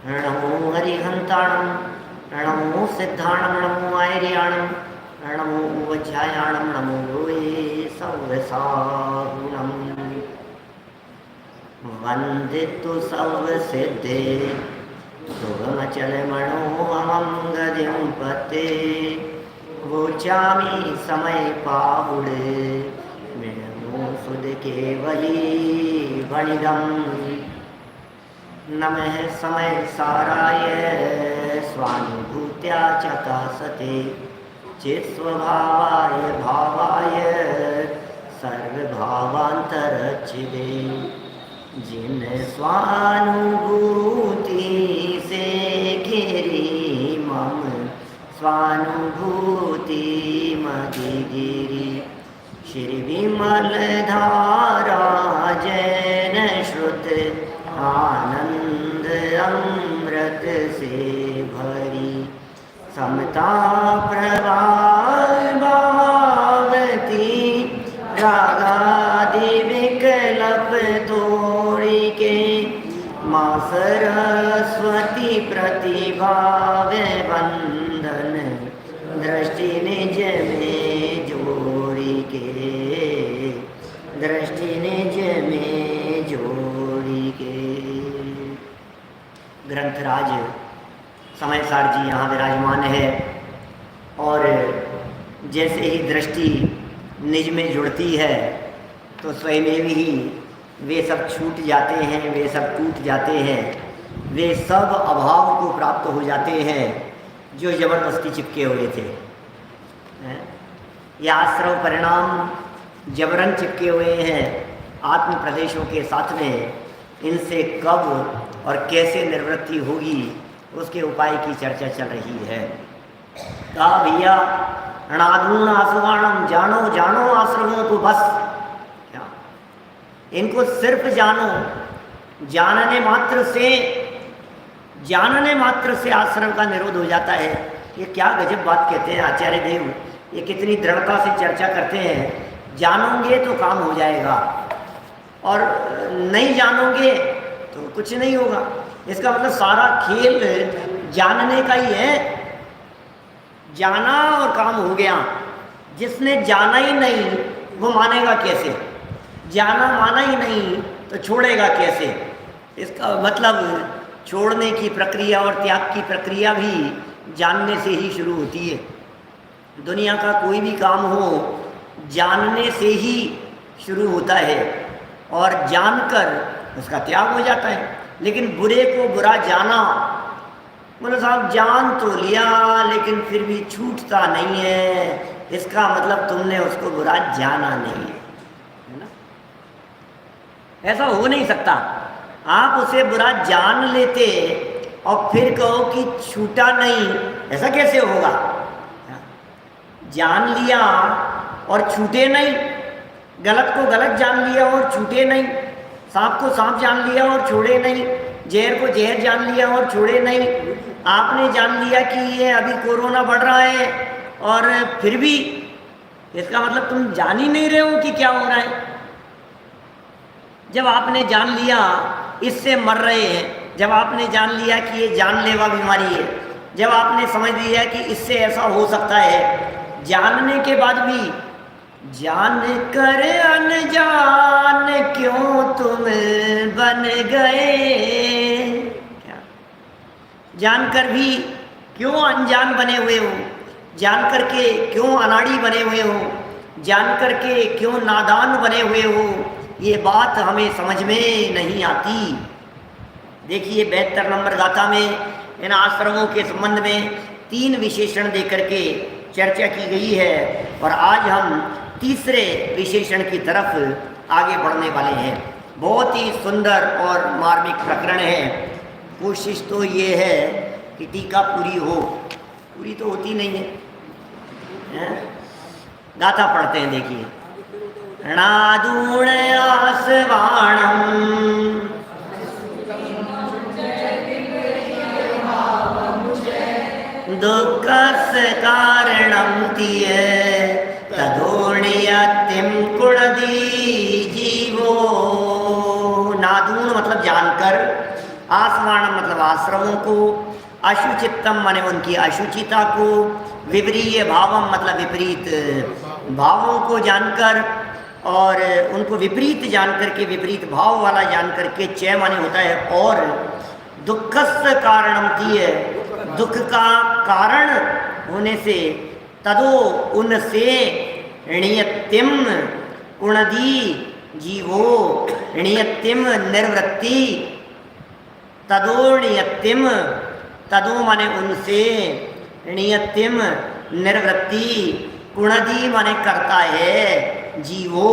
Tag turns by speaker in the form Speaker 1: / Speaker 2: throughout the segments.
Speaker 1: नमो हरिहंताणं, नमो सिद्धाणं, नमो आयर्याणं, नमो वज्रायाणं, नमो लोये सर्वसाहुणं। वन्दितु सर्वसिद्धे सुगमचलमणोऽहं गदिं पते। वोचामि समय पाहुडे मेणु सुध केवली वणिदम्। नमः समय साराय स्वानुभूत्या चकासते चित्स्वभावाय भावाय सर्वभावान्तरच्छिदे। जिन स्वानुभूति से घिरी मम स्वानुभूति मति गिरी। श्री विमल धारा जैन श्रुत आनंद अमृत से भरी। समता प्रवाह भावती रागादि विकल्प तोड़ी के। माँ सरस्वती प्रतिभाव बंधन दृष्टि निज में जोड़ी के। दृष्टि निज में जोड़ी के। ग्रंथराज समयसार जी यहाँ विराजमान है और जैसे ही दृष्टि निज में जुड़ती है तो स्वयं ही वे सब छूट जाते हैं, वे सब टूट जाते हैं, वे सब अभाव को प्राप्त हो जाते हैं जो जबरदस्ती चिपके हुए थे। ये आश्रव परिणाम जबरन चिपके हुए हैं आत्म प्रदेशों के साथ में। इनसे कब और कैसे निवृत्ति होगी उसके उपाय की चर्चा चल रही है। कहा भैया अनादून आसवाणम, जानो जानो आश्रमों को बस। क्या इनको सिर्फ जानो, जानने मात्र से आश्रम का निरोध हो जाता है। ये क्या गजब बात कहते हैं आचार्य देव, ये कितनी दृढ़ता से चर्चा करते हैं। जानोगे तो काम हो जाएगा और नहीं जानोगे तो कुछ नहीं होगा। इसका मतलब सारा खेल जानने का ही है। जाना और काम हो गया। जिसने जाना ही नहीं वो मानेगा कैसे? जाना माना ही नहीं तो छोड़ेगा कैसे? इसका मतलब छोड़ने की प्रक्रिया और त्याग की प्रक्रिया भी जानने से ही शुरू होती है। दुनिया का कोई भी काम हो जानने से ही शुरू होता है और जानकर उसका त्याग हो जाता है। लेकिन बुरे को बुरा जाना, बोले साहब जान तो लिया लेकिन फिर भी छूटता नहीं है, इसका मतलब तुमने उसको बुरा जाना नहीं है ना। ऐसा हो नहीं सकता। आप उसे बुरा जान लेते और फिर कहो कि छूटा नहीं, ऐसा कैसे होगा? जान लिया और छूटे नहीं, गलत को गलत जान लिया और छूटे नहीं, सांप को सांप जान लिया और छोड़े नहीं, जहर को जहर जान लिया और छोड़े नहीं। आपने जान लिया कि ये अभी कोरोना बढ़ रहा है और फिर भी इसका मतलब तुम जान ही नहीं रहे हो कि क्या हो रहा है। जब आपने जान लिया इससे मर रहे हैं, जब आपने जान लिया कि ये जानलेवा बीमारी है, जब आपने समझ लिया कि इससे ऐसा हो सकता है, जानने के बाद भी जान कर अनजान क्यों तुम बन गए। क्या जानकर भी क्यों अनजान बने हुए हो? जान करके क्यों अनाड़ी बने हुए हो? जान करके क्यों नादान बने हुए हो? ये बात हमें समझ में नहीं आती। देखिए 72 नंबर गाथा में इन आश्रमों के संबंध में 3 विशेषण देकर के चर्चा की गई है और आज हम तीसरे विशेषण की तरफ आगे बढ़ने वाले हैं। बहुत ही सुंदर और मार्मिक प्रकरण है। कोशिश तो ये है कि टीका पूरी हो, पूरी तो होती नहीं है। गाथा पढ़ते हैं, देखिए। नादूण आसवाणम दुःखस् कारणं तिय तदोणियतिम कुणदी जीवो। नादून मतलब जानकर, आसवाणम मतलब आश्रमों को, अशुचित्तम माने उनकी अशुचिता को, विपरीय भावम मतलब विपरीत भावों को जानकर, और उनको विपरीत जान करके, विपरीत भाव वाला जान करके, चय माने होता है और, दुखस्य कारणम की है, दुख का कारण होने से, तदो उनसे, णियत्यम उणदी जीवो, णियत्यम निर्वृत्ति, तदो णियत्यम, तदो माने उनसे, णियत्यम निर्वृत्ति, कुणदी माने करता है, जीवो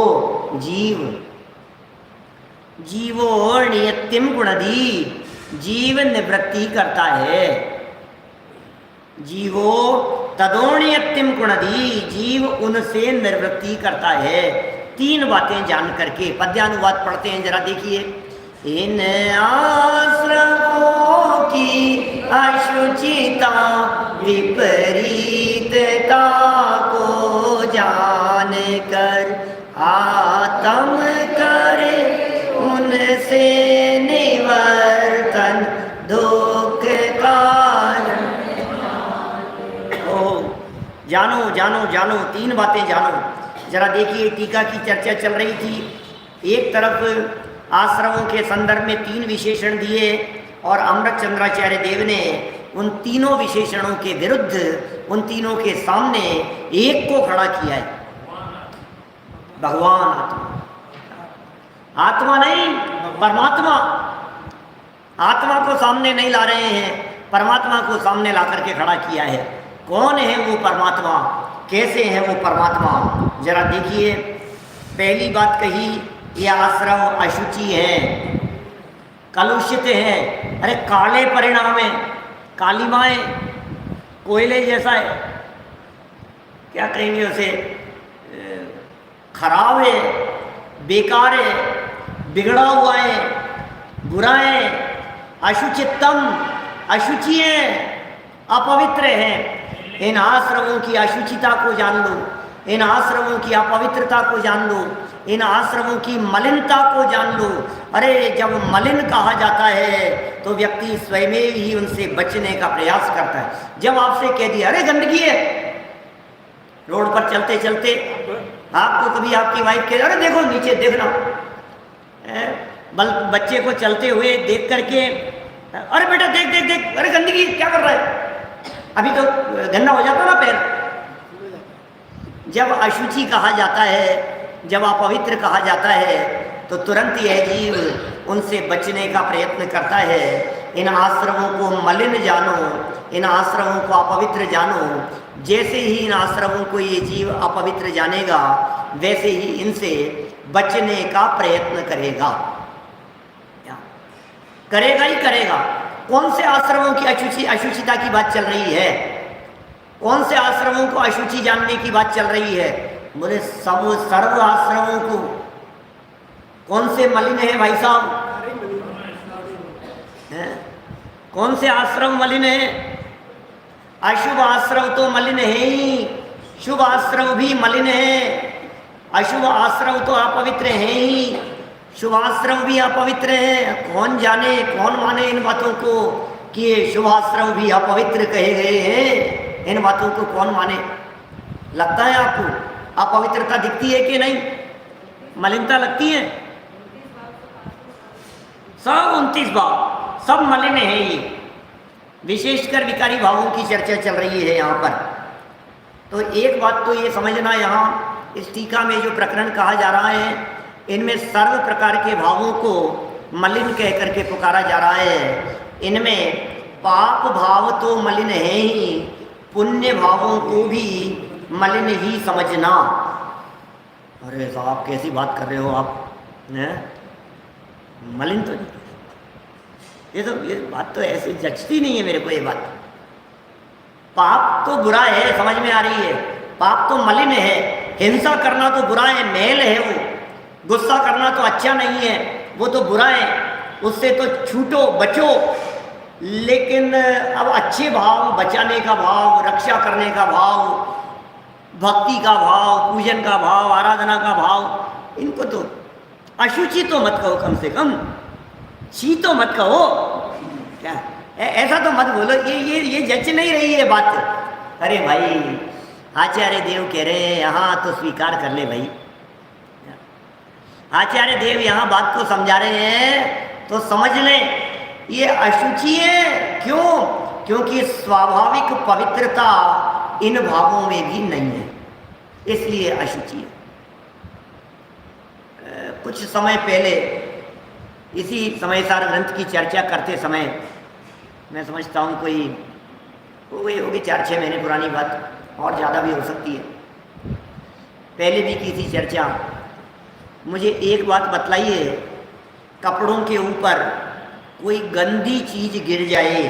Speaker 1: जीव, जीवो नियत्यम गुणदी, जीव निवृत्ति करता है, जीवो तदोनियत्यम गुणदी, जीव उनसे निवृत्ति करता है। तीन बातें जान करके पद्यानुवाद पढ़ते हैं, जरा देखिए। इन आश्रमों की अशुचिता विपरीतता को जान कर, आत्म करे उनसे निवर्तन, दुख कारण। ओ जानो जानो जानो, तीन बातें जानो। जरा देखिए, टीका की चर्चा चल रही थी। एक तरफ आश्रमों के संदर्भ में तीन विशेषण दिए और अमृत चंद्राचार्य देव ने उन तीनों विशेषणों के विरुद्ध, उन तीनों के सामने एक को खड़ा किया है, भगवान आत्मा। आत्मा नहीं, परमात्मा। आत्मा को सामने नहीं ला रहे हैं, परमात्मा को सामने ला करके खड़ा किया है। कौन है वो परमात्मा, कैसे है वो परमात्मा, जरा देखिए। पहली बात कही, ये आश्रम अशुचि है, कलुषित है। अरे काले परिणाम है, कालीमाएँ, कोयले जैसा है, क्या कहेंगे उसे, खराब है, बेकार है, बिगड़ा हुआ है, बुरा है, अशुचित्तम, अशुचि है, अपवित्र है। इन आश्रमों की अशुचिता को जान लो, इन आश्रमों की अपवित्रता को जान लो, इन आश्रमों की मलिनता को जान लो। अरे जब मलिन कहा जाता है तो व्यक्ति स्वयं ही उनसे बचने का प्रयास करता है। जब आपसे कह दिया अरे गंदगी है, रोड पर चलते चलते आपको कभी आपकी वाइफ कह, अरे देखो नीचे देखना, बच्चे को चलते हुए देख करके, अरे बेटा देख देख देख, अरे गंदगी क्या कर रहा है, अभी तो गंदा हो जाता ना पैर। जब अशुचि कहा जाता है, जब अपवित्र कहा जाता है, तो तुरंत यह जीव उनसे बचने का प्रयत्न करता है। इन आश्रमों को मलिन जानो, इन आश्रमों को अपवित्र जानो। जैसे ही इन आश्रमों को ये जीव अपवित्र जानेगा, वैसे ही इनसे बचने का प्रयत्न करेगा, करेगा ही करेगा। कौन से आश्रमों की अशुचिता की बात चल रही है, कौन से आश्रमों को अशुचि जानने की बात चल रही है? बोले सर्व आश्रमों को। कौन से मलिन है भाई साहब? कौन से आश्रम मलिन है? अशुभ आश्रम तो मलिन है ही, शुभ आश्रम भी मलिन है। अशुभ आश्रम तो अपवित्र है ही, शुभ आश्रम भी अपवित्र है। कौन जाने, कौन माने इन बातों को कि ये शुभ आश्रम भी अपवित्र कहे गए हैं? इन बातों को कौन माने? लगता है आपको अपवित्रता दिखती है कि नहीं? मलिनता लगती है? सब 29 भाव सब मलिन है। ये विशेषकर विकारी भावों की चर्चा चल रही है यहाँ पर। तो एक बात तो ये समझना, यहाँ इस टीका में जो प्रकरण कहा जा रहा है, इनमें सर्व प्रकार के भावों को मलिन कह करके पुकारा जा रहा है। इनमें पाप भाव तो मलिन है ही, पुण्य भावों को भी मलिन ही समझना। अरे साहब कैसी बात कर रहे हो आप, हैं? मलिन तो नहीं, ये बात तो ऐसे जचती नहीं है मेरे को। ये बात, पाप तो बुरा है, समझ में आ रही है, पाप तो मलिन है। हिंसा करना तो बुरा है, मैल है वो। गुस्सा करना तो अच्छा नहीं है, वो तो बुरा है, उससे तो छूटो, बचो। लेकिन अब अच्छे भाव, बचाने का भाव, रक्षा करने का भाव, भक्ति का भाव, पूजन का भाव, आराधना का भाव, इनको तो अशुचि तो मत कहो, कम से कम छी तो मत कहो। क्या ऐसा तो मत बोलो, ये जच नहीं रही है बात। अरे भाई आचार्य देव कह रहे हैं यहाँ तो स्वीकार कर ले भाई। आचार्य देव यहाँ बात को समझा रहे हैं तो समझ लें ये अशुचि है। क्यों? क्योंकि स्वाभाविक पवित्रता इन भावों में भी नहीं है, इसलिए अशुचि है। कुछ समय पहले इसी समयसार ग्रंथ की चर्चा करते समय, मैं समझता हूँ कोई हो गई होगी 4-6 महीने पुरानी बात, और ज़्यादा भी हो सकती है, पहले भी की थी चर्चा। मुझे एक बात बतलाइए, कपड़ों के ऊपर कोई गंदी चीज़ गिर जाए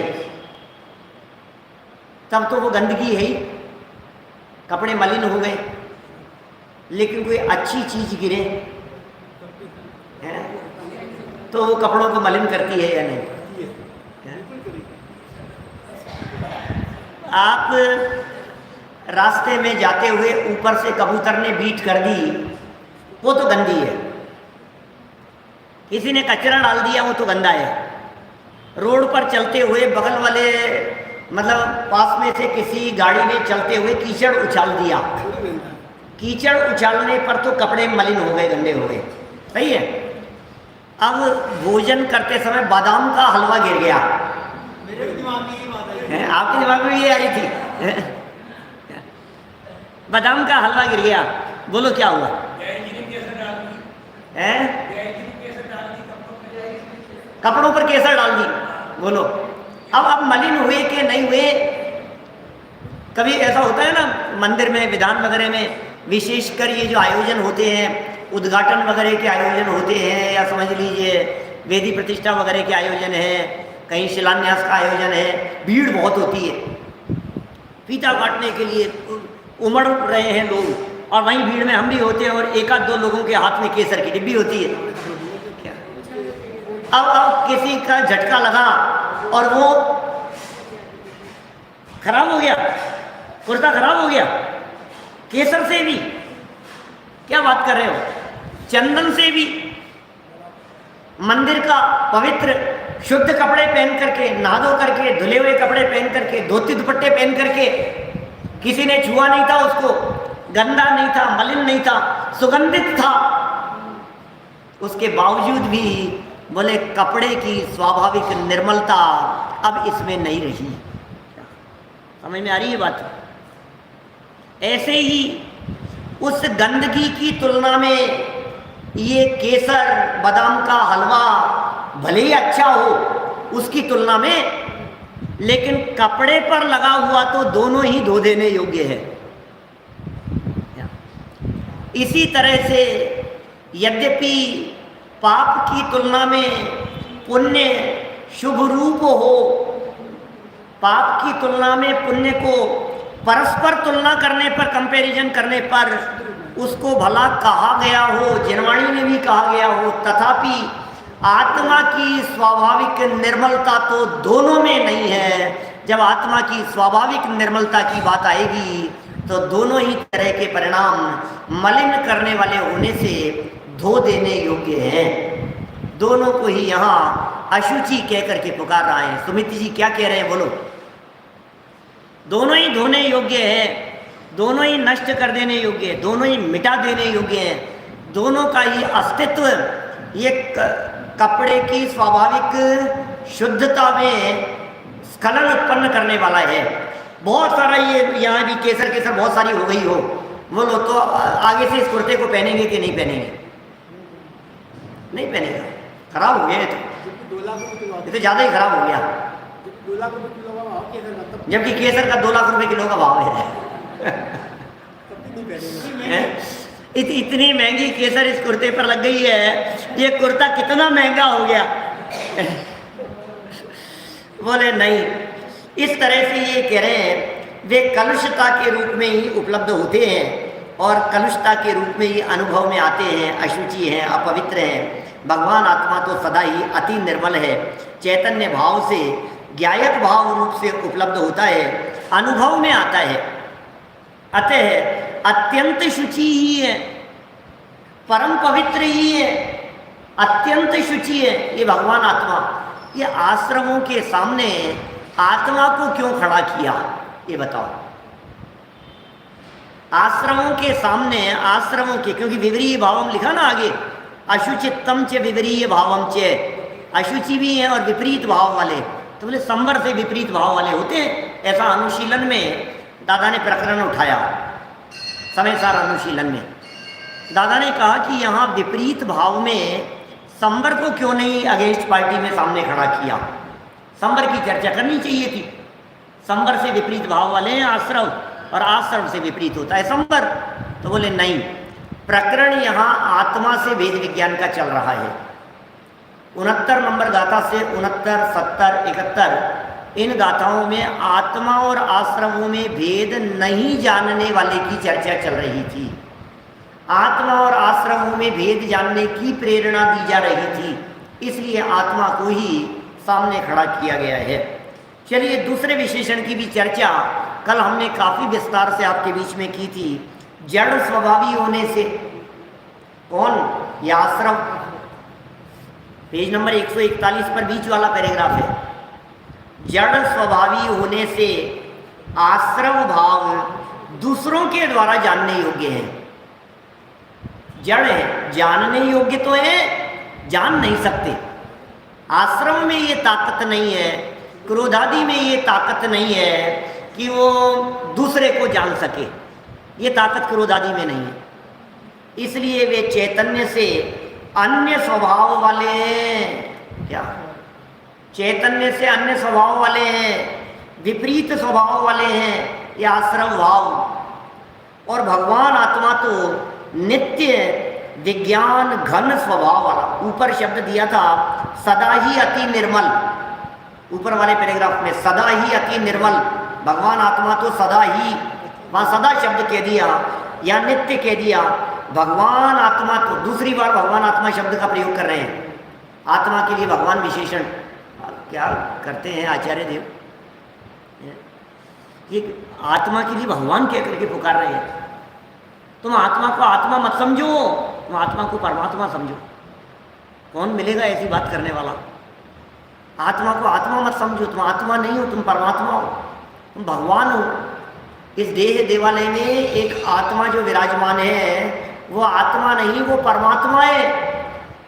Speaker 1: तब तो वो गंदगी है ही, कपड़े मलिन हो गए, लेकिन कोई अच्छी चीज़ गिरे है तो वो कपड़ों को मलिन करती है या नहीं? आप रास्ते में जाते हुए ऊपर से कबूतर ने बीट कर दी, वो तो गंदी है। किसी ने कचरा डाल दिया, वो तो गंदा है। रोड पर चलते हुए बगल वाले मतलब पास में से किसी गाड़ी ने चलते हुए कीचड़ उछाल दिया, कीचड़ उछालने पर तो कपड़े मलिन हो गए, गंदे हो गए, सही है। अब भोजन करते समय बादाम का हलवा गिर गया, मेरे दिमाग में ये बात आई है, आपके दिमाग में ये आई थी बादाम का हलवा गिर गया, बोलो क्या हुआ? कपड़ों पर केसर डाल दी, बोलो अब मलिन हुए कि नहीं हुए? कभी ऐसा होता है ना मंदिर में, विधान वगैरह में, विशेषकर ये जो आयोजन होते हैं, उद्घाटन वगैरह के आयोजन होते हैं, या समझ लीजिए वेदी प्रतिष्ठा वगैरह के आयोजन है, कहीं शिलान्यास का आयोजन है, भीड़ बहुत होती है, फीता काटने के लिए उमड़ रहे हैं लोग, और वहीं भीड़ में हम भी होते हैं, और 1-2 लोगों के हाथ में केसर की डिब्बी होती है। अब किसी का झटका लगा और वो खराब हो गया, कुर्ता खराब हो गया, केसर से भी, क्या बात कर रहे हो, चंदन से भी। मंदिर का पवित्र शुद्ध कपड़े पहन करके, नहा धो करके, धुले हुए कपड़े पहन करके, धोती दुपट्टे पहन करके, किसी ने छुआ नहीं था उसको, गंदा नहीं था, मलिन नहीं था, सुगंधित था, उसके बावजूद भी बोले कपड़े की स्वाभाविक निर्मलता अब इसमें नहीं रही। समझ में आ रही है बात? ऐसे ही उस गंदगी की तुलना में ये केसर बादाम का हलवा भले ही अच्छा हो उसकी तुलना में, लेकिन कपड़े पर लगा हुआ तो दोनों ही धो देने योग्य है। इसी तरह से यद्यपि पाप की तुलना में पुण्य शुभ रूप हो, पाप की तुलना में पुण्य को परस्पर तुलना करने पर, कंपैरिजन करने पर उसको भला कहा गया हो, जिनवाणी ने भी कहा गया हो, तथापि आत्मा की स्वाभाविक निर्मलता तो दोनों में नहीं है। जब आत्मा की स्वाभाविक निर्मलता की बात आएगी तो दोनों ही तरह के परिणाम मलिन करने वाले होने से धो देने योग्य हैं। दोनों को ही यहाँ अशुचि कह करके पुकार रहा है। सुमिति जी क्या कह रहे हैं, बोलो? दोनों ही धोने योग्य है, दोनों ही नष्ट कर देने योग्य है, दोनों ही मिटा देने योग्य है, दोनों का ही अस्तित्व ये कपड़े की स्वाभाविक शुद्धता में स्खलन उत्पन्न करने वाला है। बहुत सारा ये यहाँ भी केसर बहुत सारी हो गई हो, बोलो तो आगे से इस कुर्ते को पहनेंगे कि नहीं पहनेंगे? नहीं पहनेगा, खराब हो गया ये तो ज़्यादा ही खराब हो गया। जबकि केसर का 2 लाख रुपए किलो का भाव है। इतनी महंगी केसर इस कुर्ते पर लग गई है, ये कुर्ता कितना महंगा हो गया। बोले नहीं, इस तरह से ये कह रहे हैं वे कलुषता के रूप में ही उपलब्ध होते हैं और कलुषता के रूप में ही अनुभव में आते हैं, अशुचि हैं, अपवित्र हैं। भगवान आत्मा तो सदा ही अति निर्मल है, चैतन्य भाव से, ज्ञायक भाव रूप से उपलब्ध होता है, अनुभव में आता है। अतः अत्यंत शुचि ही है, परम पवित्र ही है, अत्यंत शुचि है ये भगवान आत्मा। ये आश्रमों के सामने आत्मा को क्यों खड़ा किया, ये बताओ। आश्रमों के सामने, आश्रमों के, क्योंकि विवरीय भावम लिखा ना आगे, अशुचित्तम च विवरीय भावम च, अशुचि भी हैं और विपरीत भाव वाले, तो बोले संवर से विपरीत भाव वाले होते हैं। ऐसा अनुशीलन में दादा ने प्रकरण उठाया, समय सार अनुशीलन में दादा ने कहा कि यहाँ विपरीत भाव में संवर को क्यों नहीं अगेंस्ट पार्टी में सामने खड़ा किया, संवर की चर्चा करनी चाहिए थी। संवर से विपरीत भाव वाले हैं आश्रव, और आश्रम से विपरीत होता है संवर। तो बोले नहीं, प्रकरण यहाँ आत्मा से वेद विज्ञान का चल रहा है। 69 नंबर गाथा से 69, 70, 71 इन गाथाओं में आत्मा और आश्रमों में भेद नहीं जानने वाले की चर्चा चल रही थी। आत्मा और आश्रमों में भेद जानने की प्रेरणा दी जा रही थी, इसलिए आत्मा को ही सामने खड़ा किया गया है। चलिए दूसरे विशेषण की भी चर्चा कल हमने काफ़ी विस्तार से आपके बीच में की थी। जड़ स्वभावी होने से, कौन? ये आश्रम, पेज नंबर 141 पर बीच वाला पैराग्राफ है। जड़ स्वभावी होने से आश्रम भाव दूसरों के द्वारा जानने योग्य हैं। जड़ है, जानने योग्य तो है, जान नहीं सकते। आश्रम में ये ताकत नहीं है, क्रोधादि में ये ताकत नहीं है कि वो दूसरे को जान सके, ये ताकत क्रोधादि में नहीं है। इसलिए वे चैतन्य से अन्य स्वभाव वाले हैं। क्या? चैतन्य से अन्य स्वभाव वाले हैं, विपरीत स्वभाव वाले हैं, ये आश्रम भाव। और भगवान आत्मा तो नित्य विज्ञान घन स्वभाव वाला, ऊपर शब्द दिया था सदा ही अति निर्मल, ऊपर वाले पैराग्राफ में सदा ही अति निर्मल। भगवान आत्मा तो सदा ही, वहाँ सदा शब्द कह दिया या नित्य कह दिया। भगवान आत्मा तो दूसरी बार भगवान आत्मा शब्द का प्रयोग कर रहे हैं। आत्मा के लिए भगवान विशेषण क्या करते हैं आचार्य देव, ये आत्मा के लिए भगवान कह करके पुकार रहे हैं। तुम आत्मा को आत्मा मत समझो, तुम आत्मा को परमात्मा समझो। कौन मिलेगा ऐसी बात करने वाला? आत्मा को आत्मा मत समझो, तुम आत्मा नहीं हो, तुम परमात्मा हो, तुम भगवान हो। इस देह देवालय में एक आत्मा जो विराजमान है वो आत्मा नहीं, वो परमात्मा है।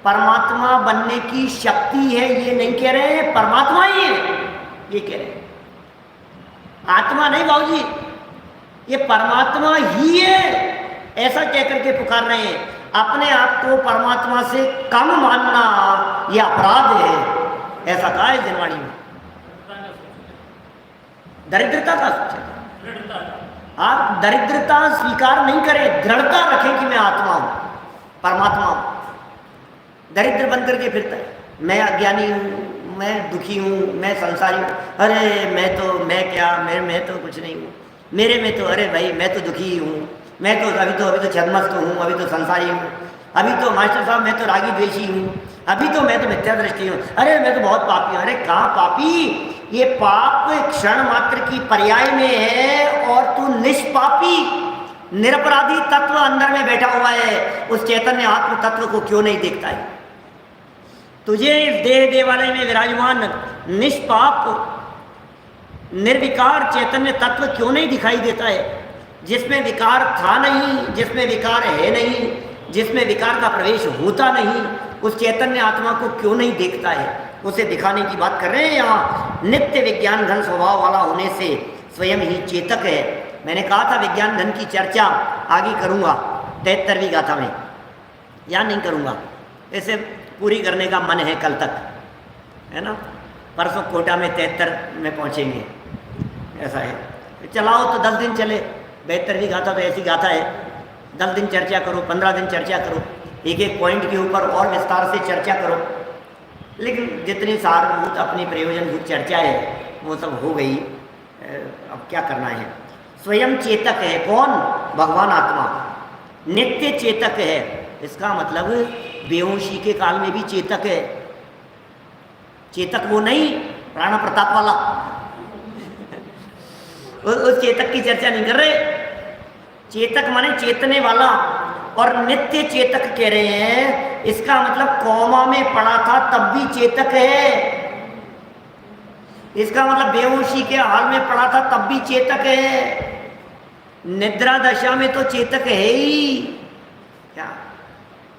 Speaker 1: परमात्मा बनने की शक्ति है, ये नहीं कह रहे हैं, परमात्मा ही है ये कह रहे हैं। आत्मा नहीं बाबूजी, ये परमात्मा ही है, ऐसा कहकर के पुकार रहे हैं। अपने आप को परमात्मा से कम मानना यह अपराध है, ऐसा कहा है दिनवाणी में। दरिद्रता का आप दरिद्रता स्वीकार नहीं करें, दृढ़ता रखें कि मैं आत्मा हूं, परमात्मा हूं। दरिद्र बन करके फिरता है, मैं अज्ञानी हूँ, मैं दुखी हूँ, मैं संसारी हूँ। अरे मैं क्या, मैं तो कुछ नहीं हूँ, मेरे में तो, अरे भाई मैं तो दुखी हूँ, मैं तो अभी तो छद्मस्त हूँ, अभी तो संसारी हूँ, अभी तो मास्टर साहब मैं तो रागी द्वेषी हूँ, अभी तो मैं तो मिथ्या दृष्टि हूँ, अरे मैं तो बहुत पापी हूँ। अरे कहाँ पापी? ये पाप क्षण मात्र की पर्याय में है और तू निष्पापी निरपराधी तत्व अंदर में बैठा हुआ है। उस चैतन्य आत्म तत्व को क्यों नहीं देखता है? तुझे इस देह देवालय में विराजमान निष्पाप निर्विकार चैतन्य तत्व क्यों नहीं दिखाई देता है? जिसमें विकार था नहीं, जिसमें विकार है नहीं, जिसमें विकार का प्रवेश होता नहीं, उस चैतन्य आत्मा को क्यों नहीं देखता है? उसे दिखाने की बात कर रहे हैं। यहाँ नित्य विज्ञान घन स्वभाव वाला होने से स्वयं ही चेतक है। मैंने कहा था विज्ञान घन की चर्चा आगे करूँगा 73वीं गाथा में, या नहीं करूँगा, इसे पूरी करने का मन है कल तक, है ना। परसों कोटा में 73 में पहुँचेंगे, ऐसा है। चलाओ तो 10 दिन चले। 72वीं गाथा तो ऐसी गाथा है, 10 दिन चर्चा करो, 15 दिन चर्चा करो, एक एक पॉइंट के ऊपर और विस्तार से चर्चा करो। लेकिन जितनी सारभूत अपनी प्रयोजनभूत चर्चा है वो सब हो गई, अब क्या करना है। स्वयं चेतक है, कौन? भगवान आत्मा नित्य चेतक है। इसका मतलब बेहोशी के काल में भी चेतक है। चेतक वो नहीं राणा प्रताप वाला उस चेतक की चर्चा नहीं कर रहे। चेतक माने चेतने वाला, और नित्य चेतक कह रहे हैं। इसका मतलब कौमा में पढ़ा था तब भी चेतक है। इसका मतलब बेहोशी के हाल में पड़ा था तब भी चेतक है, निद्रा दशा में तो चेतक है ही क्या,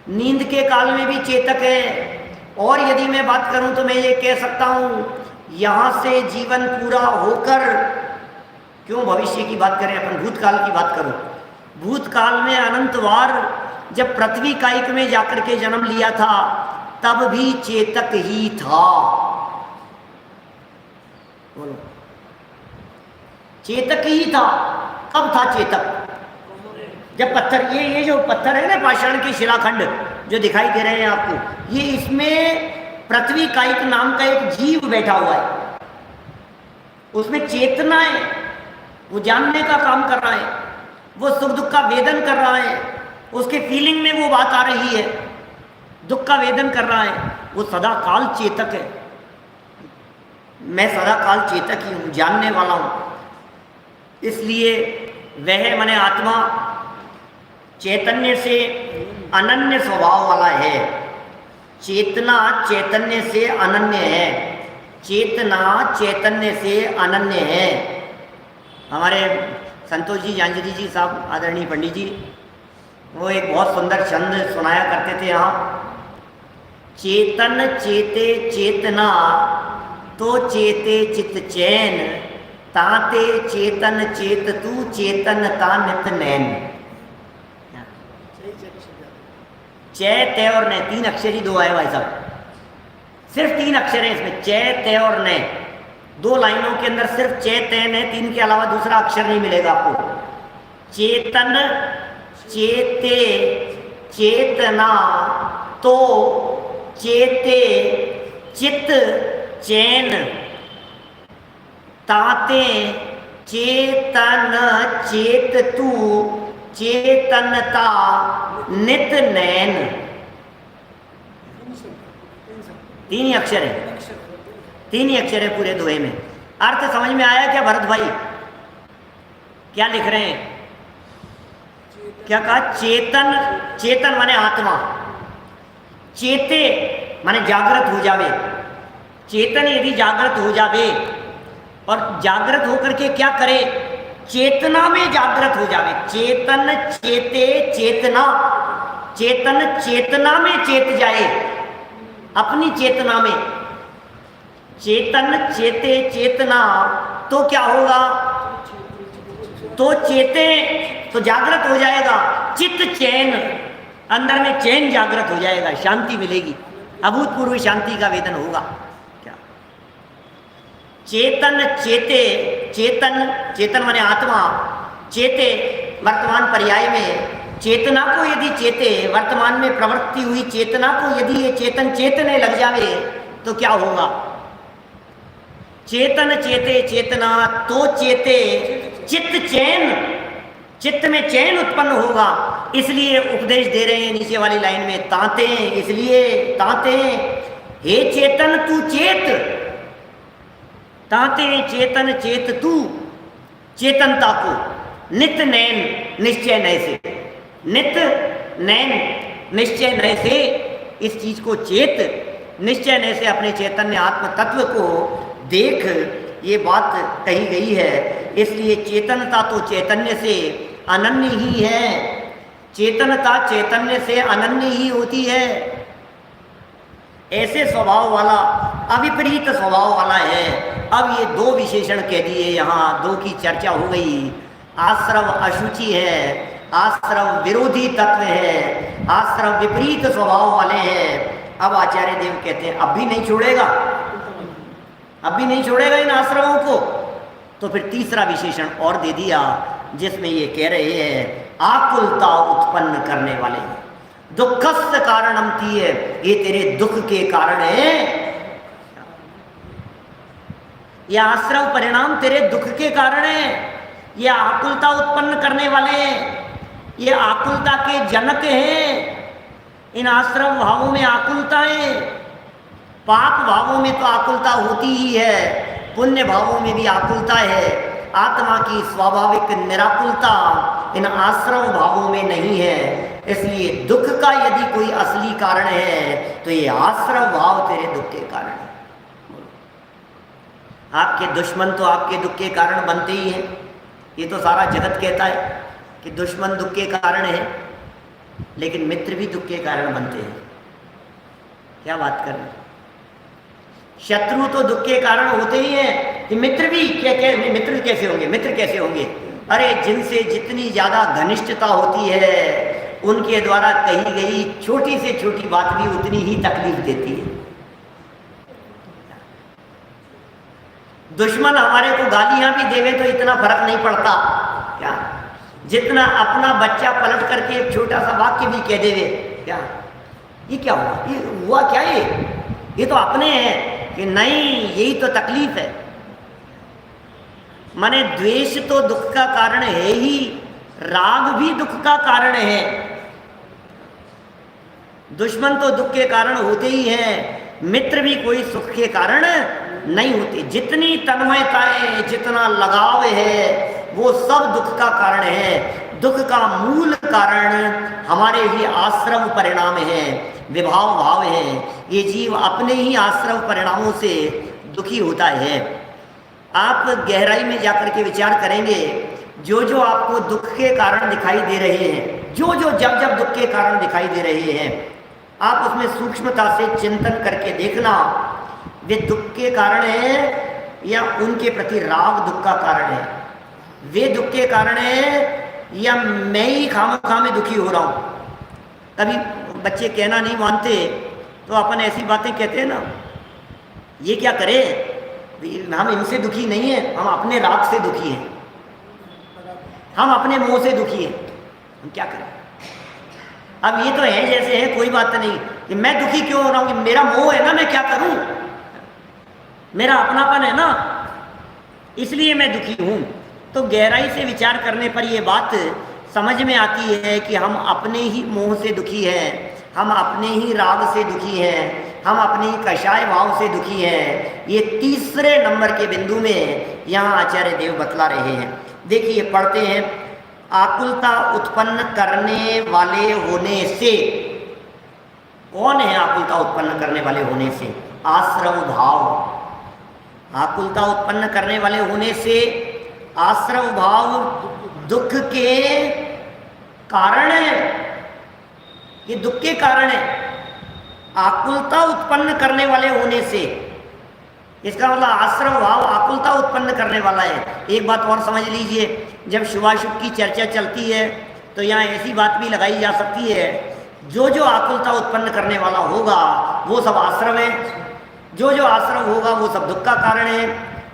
Speaker 1: नींद के काल में भी चेतक है। और यदि मैं बात करूं तो मैं ये कह सकता हूं, यहां से जीवन पूरा होकर, क्यों भविष्य की बात करें, अपन भूतकाल की बात करो। भूतकाल में अनंतवार जब पृथ्वी कायिक में जाकर के जन्म लिया था तब भी चेतक ही था। बोलो, चेतक ही था। कब था चेतक? जब पत्थर, ये जो पत्थर है ना, पाषाण के शिलाखंड जो दिखाई दे रहे हैं आपको, ये इसमें पृथ्वी कायिक नाम का एक जीव बैठा हुआ है, उसमें चेतना है, वो जानने का काम कर रहा है, वो सुख दुख का वेदन कर रहा है, उसके फीलिंग में वो बात आ रही है, दुख का वेदन कर रहा है, वो सदा काल चेतक है। मैं सदा काल चेतक ही हूँ, जानने वाला हूँ। इसलिए वह माने आत्मा चैतन्य से अनन्य स्वभाव वाला है। चेतना चैतन्य से अनन्य है, चेतना चैतन्य से अनन्य है। हमारे संतोष जी जांजरी जी साहब, आदरणीय पंडित जी, वो एक बहुत सुंदर छंद सुनाया करते थे यहाँ, चेतन चेते चेतना तो चेते चित चैन, ताते चेतन चेत तू चेतन ता नित नैन। चै तय और नय, 3 अक्षर ही 2 आए भाई साहब, सिर्फ 3 अक्षर हैं इसमें, चै तय और नय। 2 लाइनों के अंदर सिर्फ चै तय नय, 3 के अलावा दूसरा अक्षर नहीं मिलेगा आपको। चेतन चेते चेतना तो चेते चित चैन, ताते चेतन चेत तू चेतनता नित नैन। 3 ही अक्षर है, 3 ही अक्षर है पूरे दोहे में। अर्थ समझ में आया क्या भरत भाई? क्या लिख रहे हैं? क्या कहा? चेतन, चेतन माने आत्मा, चेते माने जागृत हो जावे। चेतन यदि जागृत हो जावे और जागृत होकर के क्या करे? चेतना में जागृत हो जावे। चेतन चेते चेतना, चेतन चेतना में चेत जाए, अपनी चेतना में। चेतन चेते चेतना तो क्या होगा? तो चेते तो जागृत हो जाएगा, चित्त चैन, अंदर में चैन जागृत हो जाएगा, शांति मिलेगी, अभूतपूर्व शांति का वेदन होगा। क्या? चेतन चेते, चेतन, चेतन माने आत्मा, चेते वर्तमान पर्याय में, चेतना को यदि चेते, वर्तमान में प्रवृत्ति हुई चेतना को यदि ये चेतन चेतने लग जावे तो क्या होगा? चेतन चेते चेतना तो चेते चित्त चैन, चित्त में चैन उत्पन्न होगा। इसलिए उपदेश दे रहे हैं नीचे वाली लाइन में, ताते, इसलिए ताते हे चेतन तू चेत, ताते चेतन चेत तू चेतनता को नित नैन निश्चय नय से, नित नैन निश्चय नय से इस चीज को चेत, निश्चय नय से अपने चैतन्य आत्म तत्व को देख, ये बात कही गई है। इसलिए चेतनता तो चैतन्य से अनन्य ही है, चेतनता चैतन्य से अनन्य ही होती है। ऐसे स्वभाव वाला, अविपरीत स्वभाव वाला है। अब ये 2 विशेषण कह दिए, यहाँ 2 की चर्चा हो गई। आश्रव अशुचि है, आश्रव विरोधी तत्व है, आश्रव विपरीत स्वभाव वाले हैं। अब आचार्य देव कहते हैं अब भी नहीं छोड़ेगा, अब भी नहीं छोड़ेगा इन आश्रमों को। तो फिर तीसरा विशेषण और दे दिया, जिसमें ये कह रहे हैं आकुलता उत्पन्न करने वाले, दुखस्य कारणम थी है, ये तेरे दुख के कारण है। यह आश्रव परिणाम तेरे दुख के कारण है। ये आकुलता उत्पन्न करने वाले हैं, ये आकुलता के जनक हैं। इन आश्रव भावों में आकुलता है। पाप भावों में तो आकुलता होती ही है, पुण्य भावों में भी आकुलता है। आत्मा की स्वाभाविक निराकुलता इन आश्रव भावों में नहीं है। इसलिए दुख का यदि कोई असली कारण है तो ये आश्रव भाव तेरे दुख के कारण है। आपके दुश्मन तो आपके दुख के कारण बनते ही हैं, ये तो सारा जगत कहता है कि दुश्मन दुख के कारण है, लेकिन मित्र भी दुख के कारण बनते हैं। क्या बात कर रहे हैं? शत्रु तो दुख के कारण होते ही हैं, कि मित्र भी मित्र कैसे होंगे, मित्र कैसे होंगे? अरे जिनसे जितनी ज़्यादा घनिष्ठता होती है उनके द्वारा कही गई छोटी से छोटी बात भी उतनी ही तकलीफ देती है। दुश्मन हमारे को गालियां भी देवे तो इतना फर्क नहीं पड़ता क्या, जितना अपना बच्चा पलट करके एक छोटा सा वाक्य भी कह देवे। क्या ये क्या हुआ, ये हुआ क्या, ये तो अपने हैं कि नहीं, यही तो तकलीफ है। माने द्वेष तो दुख का कारण है ही, राग भी दुख का कारण है। दुश्मन तो दुख के कारण होते ही हैं, मित्र भी कोई सुख के कारण नहीं होते। जितनी तन्मयता है, जितना लगाव है, वो सब दुख का कारण है। दुख का मूल कारण हमारे ही आश्रम परिणाम है, विभाव भाव है। ये जीव अपने ही आश्रम परिणामों से दुखी होता है। आप गहराई में जाकर के विचार करेंगे, जो जो आपको दुख के कारण दिखाई दे रहे हैं, जो जो जब जब दुख के कारण दिखाई दे रहे हैं, आप उसमें सूक्ष्मता से चिंतन करके देखना, वे दुख के कारण है या उनके प्रति राग दुख का कारण है? वे दुख के कारण है या मैं ही खामखा में दुखी हो रहा हूँ? कभी बच्चे कहना नहीं मानते तो अपन ऐसी बातें कहते हैं ना, ये क्या करे, हम इनसे दुखी नहीं है, हम अपने राग से दुखी हैं, हम अपने मोह से दुखी हैं, हम क्या करें? अब ये तो है जैसे है, कोई बात नहीं कि मैं दुखी क्यों हो रहा हूँ, कि मेरा मोह है ना, मैं क्या करूँ, मेरा अपनापन है ना, इसलिए मैं दुखी हूँ। तो गहराई से विचार करने पर यह बात समझ में आती है कि हम अपने ही मोह से दुखी हैं, हम अपने ही राग से दुखी हैं, हम अपने ही कषाय भाव से दुखी हैं। ये तीसरे नंबर के बिंदु में यहाँ आचार्य देव बतला रहे हैं। देखिए, पढ़ते हैं, आकुलता उत्पन्न करने वाले होने से, कौन है आकुलता उत्पन्न करने वाले होने से? आश्रव भाव। आकुलता उत्पन्न करने वाले होने से आश्रव भाव दुख के कारण है, ये दुख के कारण है। आकुलता उत्पन्न करने वाले होने से, इसका मतलब आश्रव भाव आकुलता उत्पन्न करने वाला है। एक बात और समझ लीजिए, जब शुभाशुभ की चर्चा चलती है तो यहाँ ऐसी बात भी लगाई जा सकती है, जो जो आकुलता उत्पन्न करने वाला होगा वो सब आश्रव है, जो जो आश्रव होगा वो सब दुख का कारण है,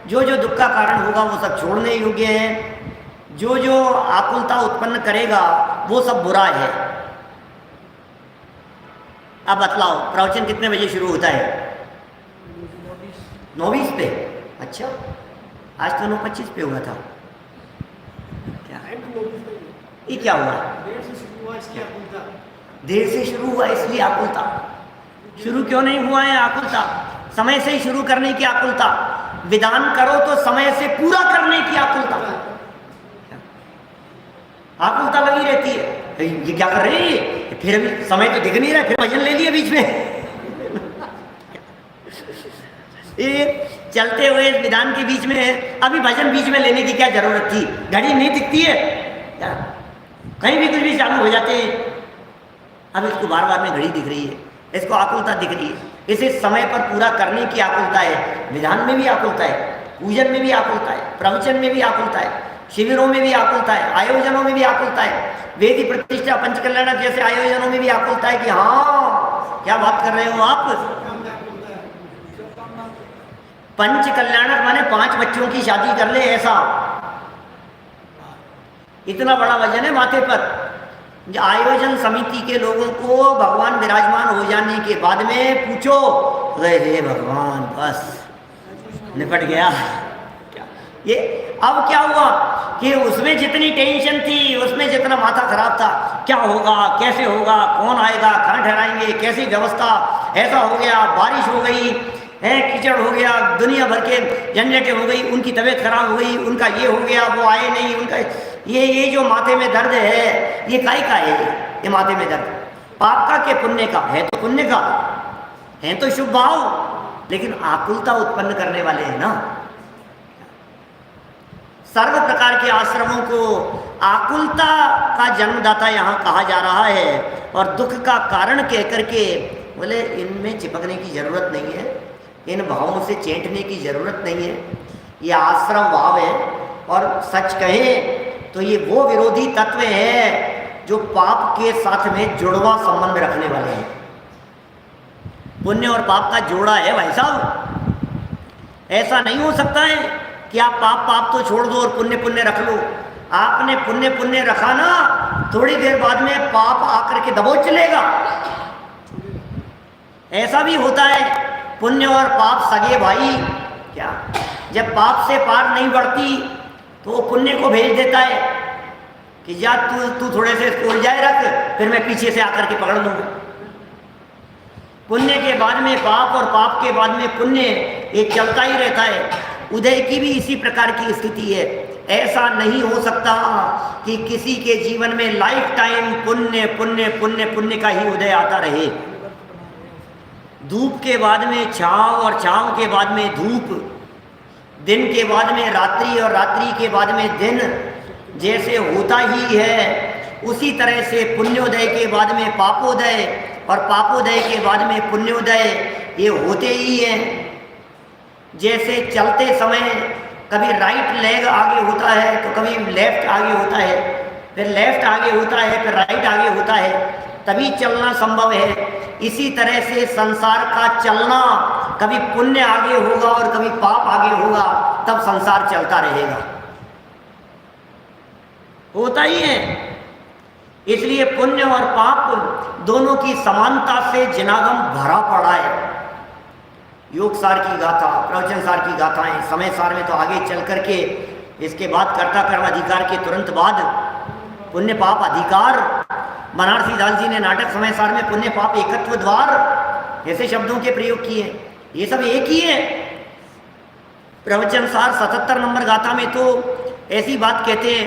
Speaker 1: जो जो दुख का कारण होगा वो सब छोड़ने योग्य है, जो जो आकुलता उत्पन्न करेगा वो सब बुरा है। अब बतलाओ, प्रवचन कितने बजे शुरू होता है? 9:20 पे। अच्छा, आज तो 9:25 पे हुआ था। क्या ये क्या हुआ? देर से शुरू हुआ इसलिए आकुलता। शुरू क्यों नहीं हुआ है आकुलता? समय से ही शुरू करने की आकुलता, विधान करो तो समय से पूरा करने की आकुलता, आकुलता लगी रहती है। ये क्या कर रहे हैं, फिर अभी समय तो दिख नहीं रहा, फिर भजन ले लिया बीच में। ये चलते हुए विधान के बीच में है, अभी भजन बीच में लेने की क्या जरूरत थी? घड़ी नहीं दिखती है, कहीं भी कुछ भी चालू हो जाते हैं। अब इसको बार बार में घड़ी दिख रही है, इसको आकुलता दिख रही है, इसे समय पर पूरा करने की आकुलता है। विधान में भी आकुलता है, पूजन में भी आकुलता है, प्रवचन में भी आकुलता है, शिविरों में भी आकुलता है, आयोजनों में भी आकुलता है, वेदी प्रतिष्ठा पंचकल्याणक जैसे आयोजनों में भी आकुलता है कि हाँ, क्या बात कर रहे हो आप? पंचकल्याणक माने 5 बच्चों की शादी कर ले, ऐसा इतना बड़ा वजन है माथे पर। आयोजन समिति के लोगों को भगवान विराजमान हो जाने के बाद में पूछो, हे भगवान बस निपट गया। ये अब क्या हुआ कि उसमें जितनी टेंशन थी, उसमें जितना माथा खराब था, क्या होगा, कैसे होगा, कौन आएगा, कहाँ ठहराएंगे, कैसी व्यवस्था, ऐसा हो गया, बारिश हो गई है, कीचड़ हो गया, दुनिया भर के झंझटें हो गई, उनकी तबीयत खराब हो गई, उनका ये हो गया, वो आए नहीं, उनका ये जो माथे में दर्द है, ये काय का है? ये माथे में दर्द पाप का के पुण्य का है? तो पुण्य का है, तो शुभ भाव, लेकिन आकुलता उत्पन्न करने वाले हैं ना। सर्व प्रकार के आश्रमों को आकुलता का जन्मदाता यहाँ कहा जा रहा है, और दुख का कारण कह करके बोले इनमें चिपकने की जरूरत नहीं है, इन भावों से चेंटने की जरूरत नहीं है, ये आश्रम भाव है। और सच कहें तो ये वो विरोधी तत्व है जो पाप के साथ में जुड़वा संबंध रखने वाले हैं। पुण्य और पाप का जोड़ा है भाई साहब। ऐसा नहीं हो सकता है कि आप पाप तो छोड़ दो और पुण्य पुण्य रख लो। आपने पुण्य पुण्य रखा ना, थोड़ी देर बाद में पाप आकर के दबोच लेगा। ऐसा भी होता है, पुण्य और पाप सगे भाई। क्या जब पाप से पार नहीं बढ़ती तो वो पुण्य को भेज देता है कि जा तू थोड़े से स्कूल जाए रख, फिर मैं पीछे से आकर के पकड़ लूंगा। पुण्य के बाद में पाप और पाप के बाद में पुण्य, एक चलता ही रहता है। उदय की भी इसी प्रकार की स्थिति है। ऐसा नहीं हो सकता कि किसी के जीवन में लाइफ टाइम पुण्य पुण्य पुण्य पुण्य का ही उदय आता रहे। धूप के बाद में छांव और छांव के बाद में धूप, दिन के बाद में रात्रि और रात्रि के बाद में दिन जैसे होता ही है, उसी तरह से पुण्योदय के बाद में पापोदय और पापोदय के बाद में पुण्योदय ये होते ही हैं। जैसे चलते समय कभी राइट लेग आगे होता है तो कभी लेफ्ट आगे होता है, फिर लेफ्ट आगे होता है, फिर राइट आगे होता है, तभी चलना संभव है। इसी तरह से संसार का चलना, कभी पुण्य आगे होगा और कभी पाप आगे होगा, तब संसार चलता रहेगा। होता ही है। इसलिए पुण्य और पाप दोनों की समानता से जनागम भरा पड़ा है। योग सार की गाथा, प्रवचन सार की गाथाएं, समय सार में तो आगे चल करके इसके बाद कर्ता कर्म अधिकार के तुरंत बाद पुण्य पाप अधिकार, बनारसी दास जी ने नाटक समय सार में पुण्य पाप एकत्व द्वार ऐसे शब्दों के प्रयोग किए। ये सब एक ही है। प्रवचन सार 77 नंबर गाथा में तो ऐसी बात कहते हैं,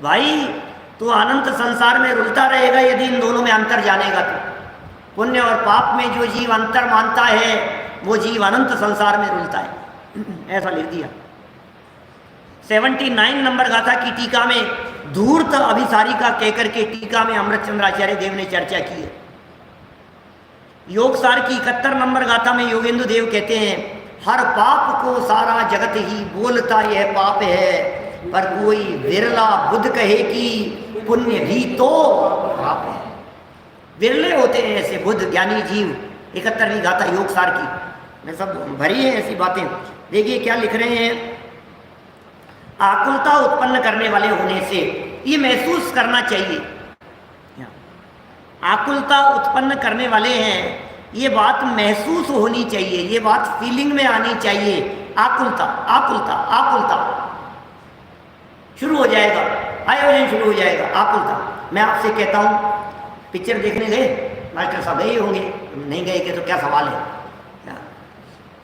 Speaker 1: भाई तू अनंत संसार में रुलता रहेगा यदि इन दोनों में अंतर जानेगा तो। पुण्य और पाप में जो जीव अंतर मानता है वो जीव अनंत संसार में रुलता है। ऐसा लिख दिया। 79 नंबर गाथा की टीका में धूर्त अभिसारिका कहकर के टीका में अमृतचंद्र आचार्य देव ने चर्चा की है। योग सार की 71 नंबर गाथा में योगेंद्र देव कहते हैं, हर पाप को सारा जगत ही बोलता यह पाप है, पर कोई विरला बुद्ध कहे कि पुण्य भी तो पाप है। विरले होते हैं ऐसे बुद्ध ज्ञानी जीव। 71वीं गाथा योग सार की में सब भरी है ऐसी बातें। देखिए क्या लिख रहे हैं, आकुलता उत्पन्न करने वाले होने से ये महसूस करना चाहिए। आकुलता उत्पन्न करने वाले हैं, ये बात महसूस होनी चाहिए, ये बात फीलिंग में आनी चाहिए। आकुलता आकुलता आकुलता शुरू हो जाएगा, आयोजन शुरू हो जाएगा। आकुलता। मैं आपसे कहता हूँ, पिक्चर देखने गए, मास्टर साहब गए होंगे, नहीं गए के तो क्या सवाल है।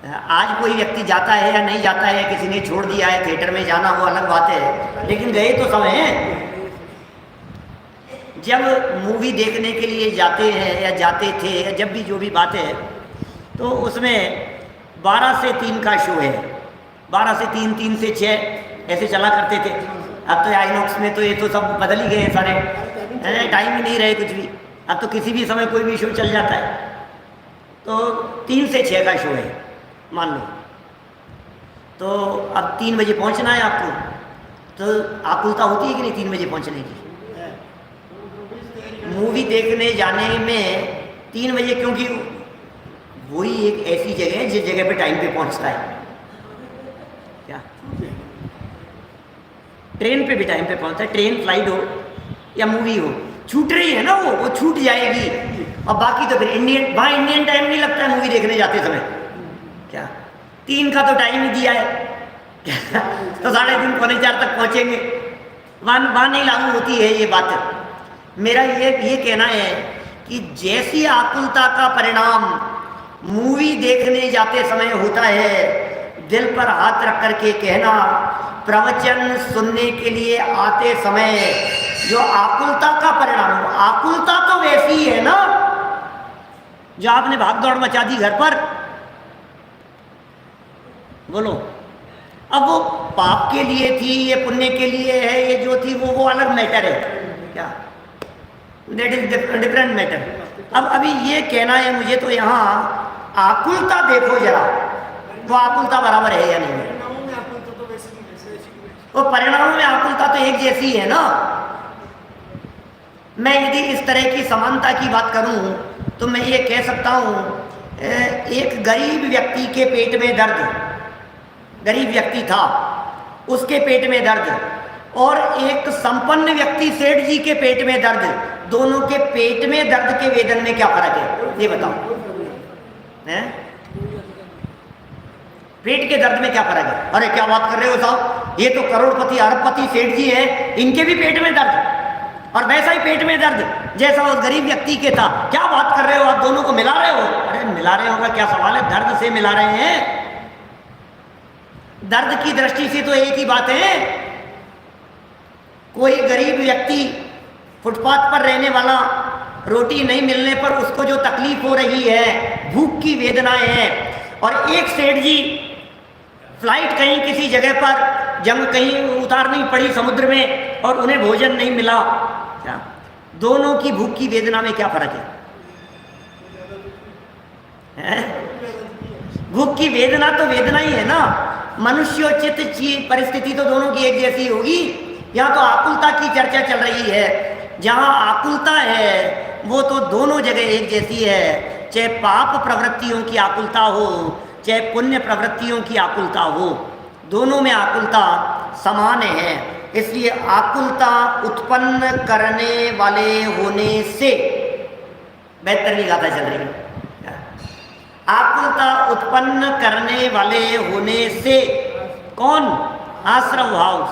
Speaker 1: आज कोई व्यक्ति जाता है या नहीं जाता है, किसी ने छोड़ दिया है थिएटर में जाना, वो अलग बात है, लेकिन गए तो सब हैं। जब मूवी देखने के लिए जाते हैं या जाते थे या जब भी जो भी बात है, तो उसमें 12 से 3 का शो है। 12 से 3, 3 से 6 ऐसे चला करते थे। अब तो आइनॉक्स में तो ये तो सब बदल ही गए सारे, टाइम ही नहीं रहे कुछ भी। अब तो किसी भी समय कोई भी शो चल जाता है। तो 3 से 6 का शो है मान लो, तो अब 3 बजे पहुंचना है आपको, तो आकुलता होती है कि नहीं 3 बजे पहुंचने की। मूवी देखने जाने में 3 बजे, क्योंकि वही एक ऐसी जगह है जिस जगह पे टाइम पे पहुंचता है। क्या ट्रेन पे भी टाइम पे पहुंचता है, ट्रेन फ्लाइट हो या मूवी हो, छूट रही है ना, वो छूट जाएगी। और बाकी तो फिर वहाँ इंडियन टाइम नहीं लगता है मूवी देखने जाते समय। क्या 3 का तो टाइम ही दिया है तो 3:30 पौने 4 तक पहुंचेंगे। वहाँ नहीं लागू होती है ये बात। मेरा ये कहना है कि जैसी आकुलता का परिणाम मूवी देखने जाते समय होता है, दिल पर हाथ रख करके कहना, प्रवचन सुनने के लिए आते समय जो आकुलता का परिणाम, आकुलता तो वैसी है ना जो आपने भाग दौड़ मचा दी घर पर। बोलो, अब वो पाप के लिए थी, ये पुण्य के लिए है, ये जो थी वो अलग मैटर है क्या, दैट इज डिफरेंट मैटर। अब अभी ये कहना है मुझे तो यहाँ आकुलता देखो जरा, वो आकुलता बराबर है या नहीं है? वो परिणामों में आकुलता तो एक जैसी है ना। मैं यदि इस तरह की समानता की बात करूं तो मैं ये कह सकता हूं, एक गरीब व्यक्ति के पेट में दर्द, गरीब व्यक्ति था उसके पेट में दर्द, और एक संपन्न व्यक्ति सेठ जी के पेट में दर्द, दोनों के पेट में दर्द के वेदन में क्या फर्क है ये बताओ? हैं? पेट के दर्द में क्या फर्क है? अरे क्या बात कर रहे हो साहब, ये तो करोड़पति अरबपति सेठ जी हैं, इनके भी पेट में दर्द, और वैसा ही पेट में दर्द जैसा उस गरीब व्यक्ति के था। क्या बात कर रहे हो आप, दोनों को मिला रहे हो? अरे मिला रहे होगा क्या सवाल है, दर्द से मिला रहे हैं। दर्द की दृष्टि से तो एक ही बात है। कोई गरीब व्यक्ति फुटपाथ पर रहने वाला, रोटी नहीं मिलने पर उसको जो तकलीफ हो रही है, भूख की वेदनाएं हैं, और एक सेठ जी फ्लाइट कहीं किसी जगह पर जंग कहीं उतारनी पड़ी समुद्र में और उन्हें भोजन नहीं मिला, क्या दोनों की भूख की वेदना में क्या फर्क है? भूख की वेदना तो वेदना ही है ना, मनुष्योचित परिस्थिति तो दोनों की एक जैसी होगी। यहाँ तो आकुलता की चर्चा चल रही है, जहाँ आकुलता है वो तो दोनों जगह एक जैसी है, चाहे पाप प्रवृत्तियों की आकुलता हो चाहे पुण्य प्रवृत्तियों की आकुलता हो, दोनों में आकुलता समान है। इसलिए आकुलता उत्पन्न करने वाले होने से, बेहतर गाथा चल रही है, आकुलता उत्पन्न करने वाले होने से कौन? आश्रव भाव।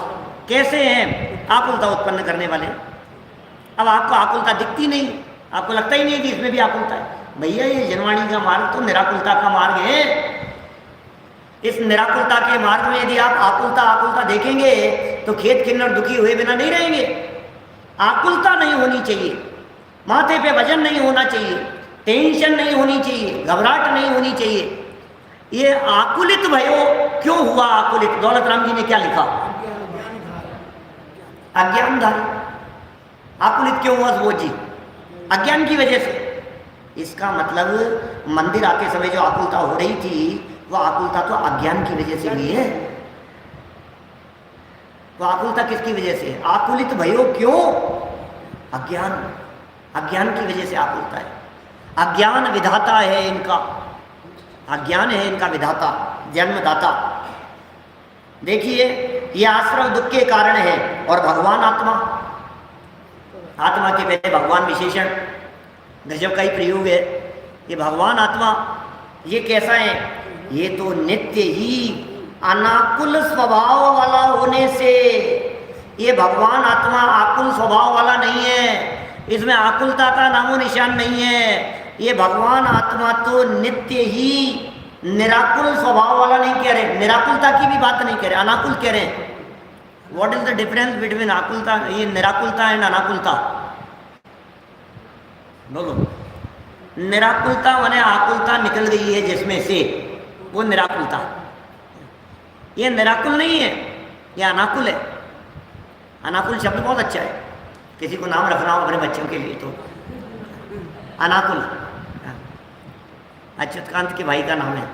Speaker 1: कैसे हैं आकुलता उत्पन्न करने वाले? अब आपको आकुलता दिखती नहीं, आपको लगता ही नहीं कि इसमें भी आकुलता है। भैया ये जनवाणी का मार्ग तो निराकुलता का मार्ग है। इस निराकुलता के मार्ग में यदि आप आकुलता आकुलता देखेंगे तो खेत किन्नर दुखी हुए बिना नहीं रहेंगे। आकुलता नहीं होनी चाहिए, माथे पे वजन नहीं होना चाहिए, टेंशन नहीं होनी चाहिए, घबराहट नहीं होनी चाहिए। ये आकुलित भयो क्यों हुआ? आकुलित दौलत राम जी ने क्या लिखा? अज्ञानधारी। आकुलित क्यों हुआ सुबोध जी? अज्ञान की वजह से। इसका मतलब मंदिर आते समय जो आकुलता हो रही थी वो आकुलता तो अज्ञान की वजह से हुई है। वो आकुलता किसकी वजह से? आकुलित भयो क्यों? अज्ञान। अज्ञान की वजह से आकुलता है। अज्ञान विधाता है इनका, अज्ञान है इनका विधाता, जन्मदाता। देखिए ये आश्रव दुख के कारण है, और भगवान आत्मा, आत्मा के पहले भगवान विशेषण गजब का ही प्रयोग है। ये भगवान आत्मा ये कैसा है? ये तो नित्य ही अनाकुल स्वभाव वाला होने से, ये भगवान आत्मा आकुल स्वभाव वाला नहीं है, इसमें आकुलता का नामो निशान नहीं है। ये भगवान आत्मा तो नित्य ही निराकुल स्वभाव वाला नहीं कह रहे, निराकुलता की भी बात नहीं कह रहे, अनाकुल कह रहे हैं। What is the difference between आकुलता, ये निराकुलता एंड अनाकुलता? बोलो। निराकुलता माने आकुलता निकल गई है जिसमें से, वो निराकुलता। ये निराकुल नहीं है, ये अनाकुल है। अनाकुल शब्द बहुत अच्छा है, किसी को नाम रखना हो अपने बच्चों के लिए तो अनाकुल, अच्युतकांत के भाई का नाम है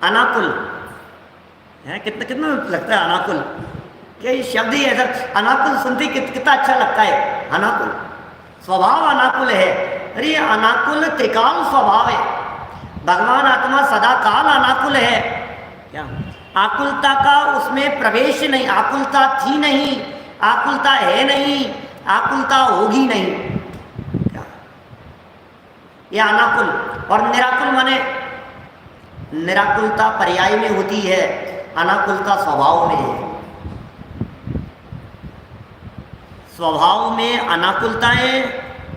Speaker 1: अनाकुल है। कितना कितना लगता है अनाकुल, क्या ये शब्द ही ऐसा, अनाकुल सुनते कितना अच्छा लगता है। अनाकुल स्वभाव अनाकुल है। अरे ये अनाकुल त्रिकाल स्वभाव है। भगवान आत्मा सदा काल अनाकुल है। क्या आकुलता का उसमें प्रवेश नहीं, आकुलता थी नहीं, आकुलता है नहीं, आकुलता होगी नहीं। क्या ये अनाकुल? और निराकुल माने, निराकुलता पर्याय में होती है, अनाकुलता स्वभाव में है। स्वभाव में अनाकुलता है,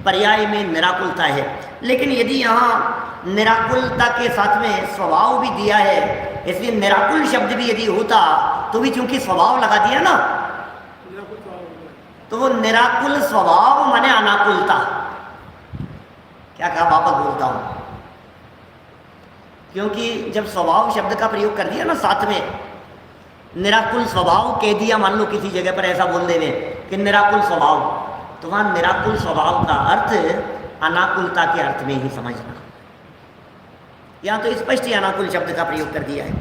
Speaker 1: पर्याय में निराकुलता है। लेकिन यदि यहाँ निराकुलता के साथ में स्वभाव भी दिया है, इसलिए निराकुल शब्द भी यदि होता तो भी चूंकि स्वभाव लगा दिया ना, तो वो निराकुल स्वभाव माने अनाकुलता। क्या कहा? वापस बोलता हूं, क्योंकि जब स्वभाव शब्द का प्रयोग कर दिया ना साथ में, निराकुल स्वभाव कह दिया, मान लो किसी जगह पर ऐसा बोल देवे कि निराकुल स्वभाव, तो वहाँ निराकुल स्वभाव का अर्थ अनाकुलता के अर्थ में ही समझना। यहाँ तो स्पष्ट ही अनाकुल शब्द का प्रयोग कर दिया है।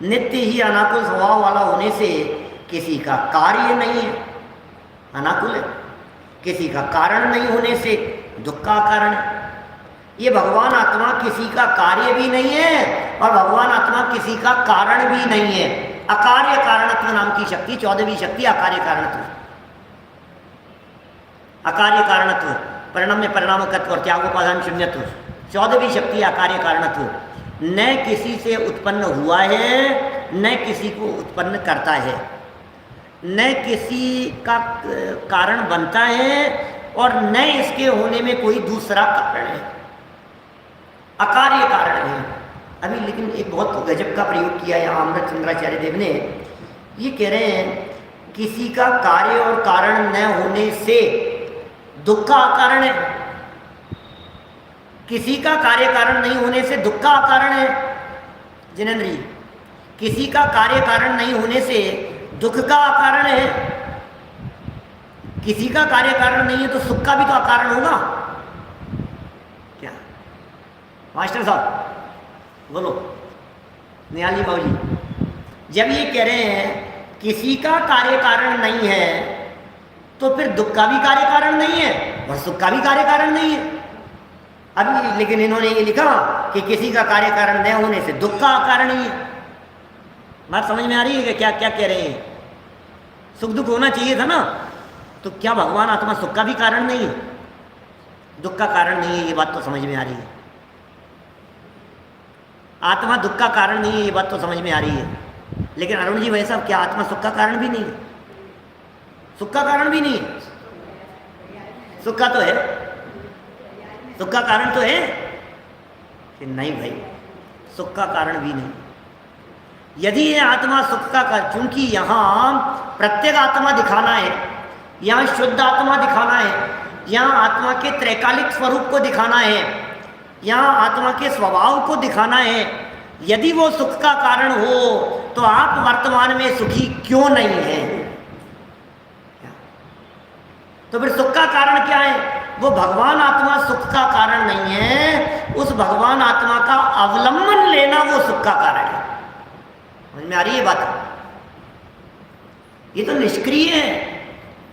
Speaker 1: नित्य ही अनाकुल स्वभाव वाला होने से किसी का कार्य नहीं है, अनाकुल है। किसी का कारण नहीं होने से दुख का कारण है। ये भगवान आत्मा किसी का कार्य भी नहीं है और भगवान आत्मा किसी का कारण भी नहीं है। अकार्य कारणत्व नाम की शक्ति, 14वीं शक्ति अकार्य कारणत्व। अकार्य कारणत्व, परिणाम में परिणामकत्व और त्यागोपादान शून्यत्व, 14वीं शक्ति अकार्य कारणत्व। न किसी से उत्पन्न हुआ है, न किसी को उत्पन्न करता है, न किसी का कारण बनता है और न इसके होने में कोई दूसरा कारण है। अकार्य कारण है। अभी लेकिन एक बहुत गजब का प्रयोग किया यहाँ अमृत चंद्राचार्य देव ने। ये कह रहे हैं किसी का कार्य और कारण न होने से दुख का कारण है, किसी का कार्य कारण नहीं होने से दुख का कारण है। जिनेंद्र जी, किसी का कार्य कारण नहीं होने से दुख का कारण है। किसी का कार्य कारण नहीं है तो सुख का भी तो अकारण होगा क्या? मास्टर साहब बोलो, निहाल जी, बाबू जी, जब ये कह रहे हैं किसी का कार्य कारण नहीं है तो फिर दुख का भी कार्य कारण नहीं है और सुख का भी कार्य कारण नहीं है। अभी लेकिन इन्होंने ये लिखा कि किसी का कार्य कारण न होने से दुख का कारण ही है। बात समझ में आ रही है कि क्या क्या कह रहे हैं? सुख दुख होना चाहिए था ना, तो क्या भगवान आत्मा सुख का भी कारण नहीं है, दुख का कारण नहीं है? ये बात तो समझ में आ रही है। आत्मा दुख का कारण नहीं है, ये बात तो समझ में आ रही है। लेकिन अरुण जी भाई साहब, क्या आत्मा सुख का कारण भी नहीं है? सुख का कारण भी नहीं है, सुख का तो है, सुख का कारण तो है कि नहीं भाई, सुख का कारण भी नहीं। यदि ये आत्मा सुख का, चूंकि यहाँ प्रत्येक आत्मा दिखाना है, यहाँ शुद्ध आत्मा दिखाना है, यहाँ आत्मा के त्रैकालिक स्वरूप को दिखाना है, यहाँ आत्मा के स्वभाव को दिखाना है। यदि वो सुख का कारण हो तो आप वर्तमान में सुखी क्यों नहीं है? तो फिर सुख का कारण क्या है? वो भगवान आत्मा सुख का कारण नहीं है, उस भगवान आत्मा का अवलंबन लेना वो सुख का कारण है। समझ में आ रही है बात? ये तो निष्क्रिय है,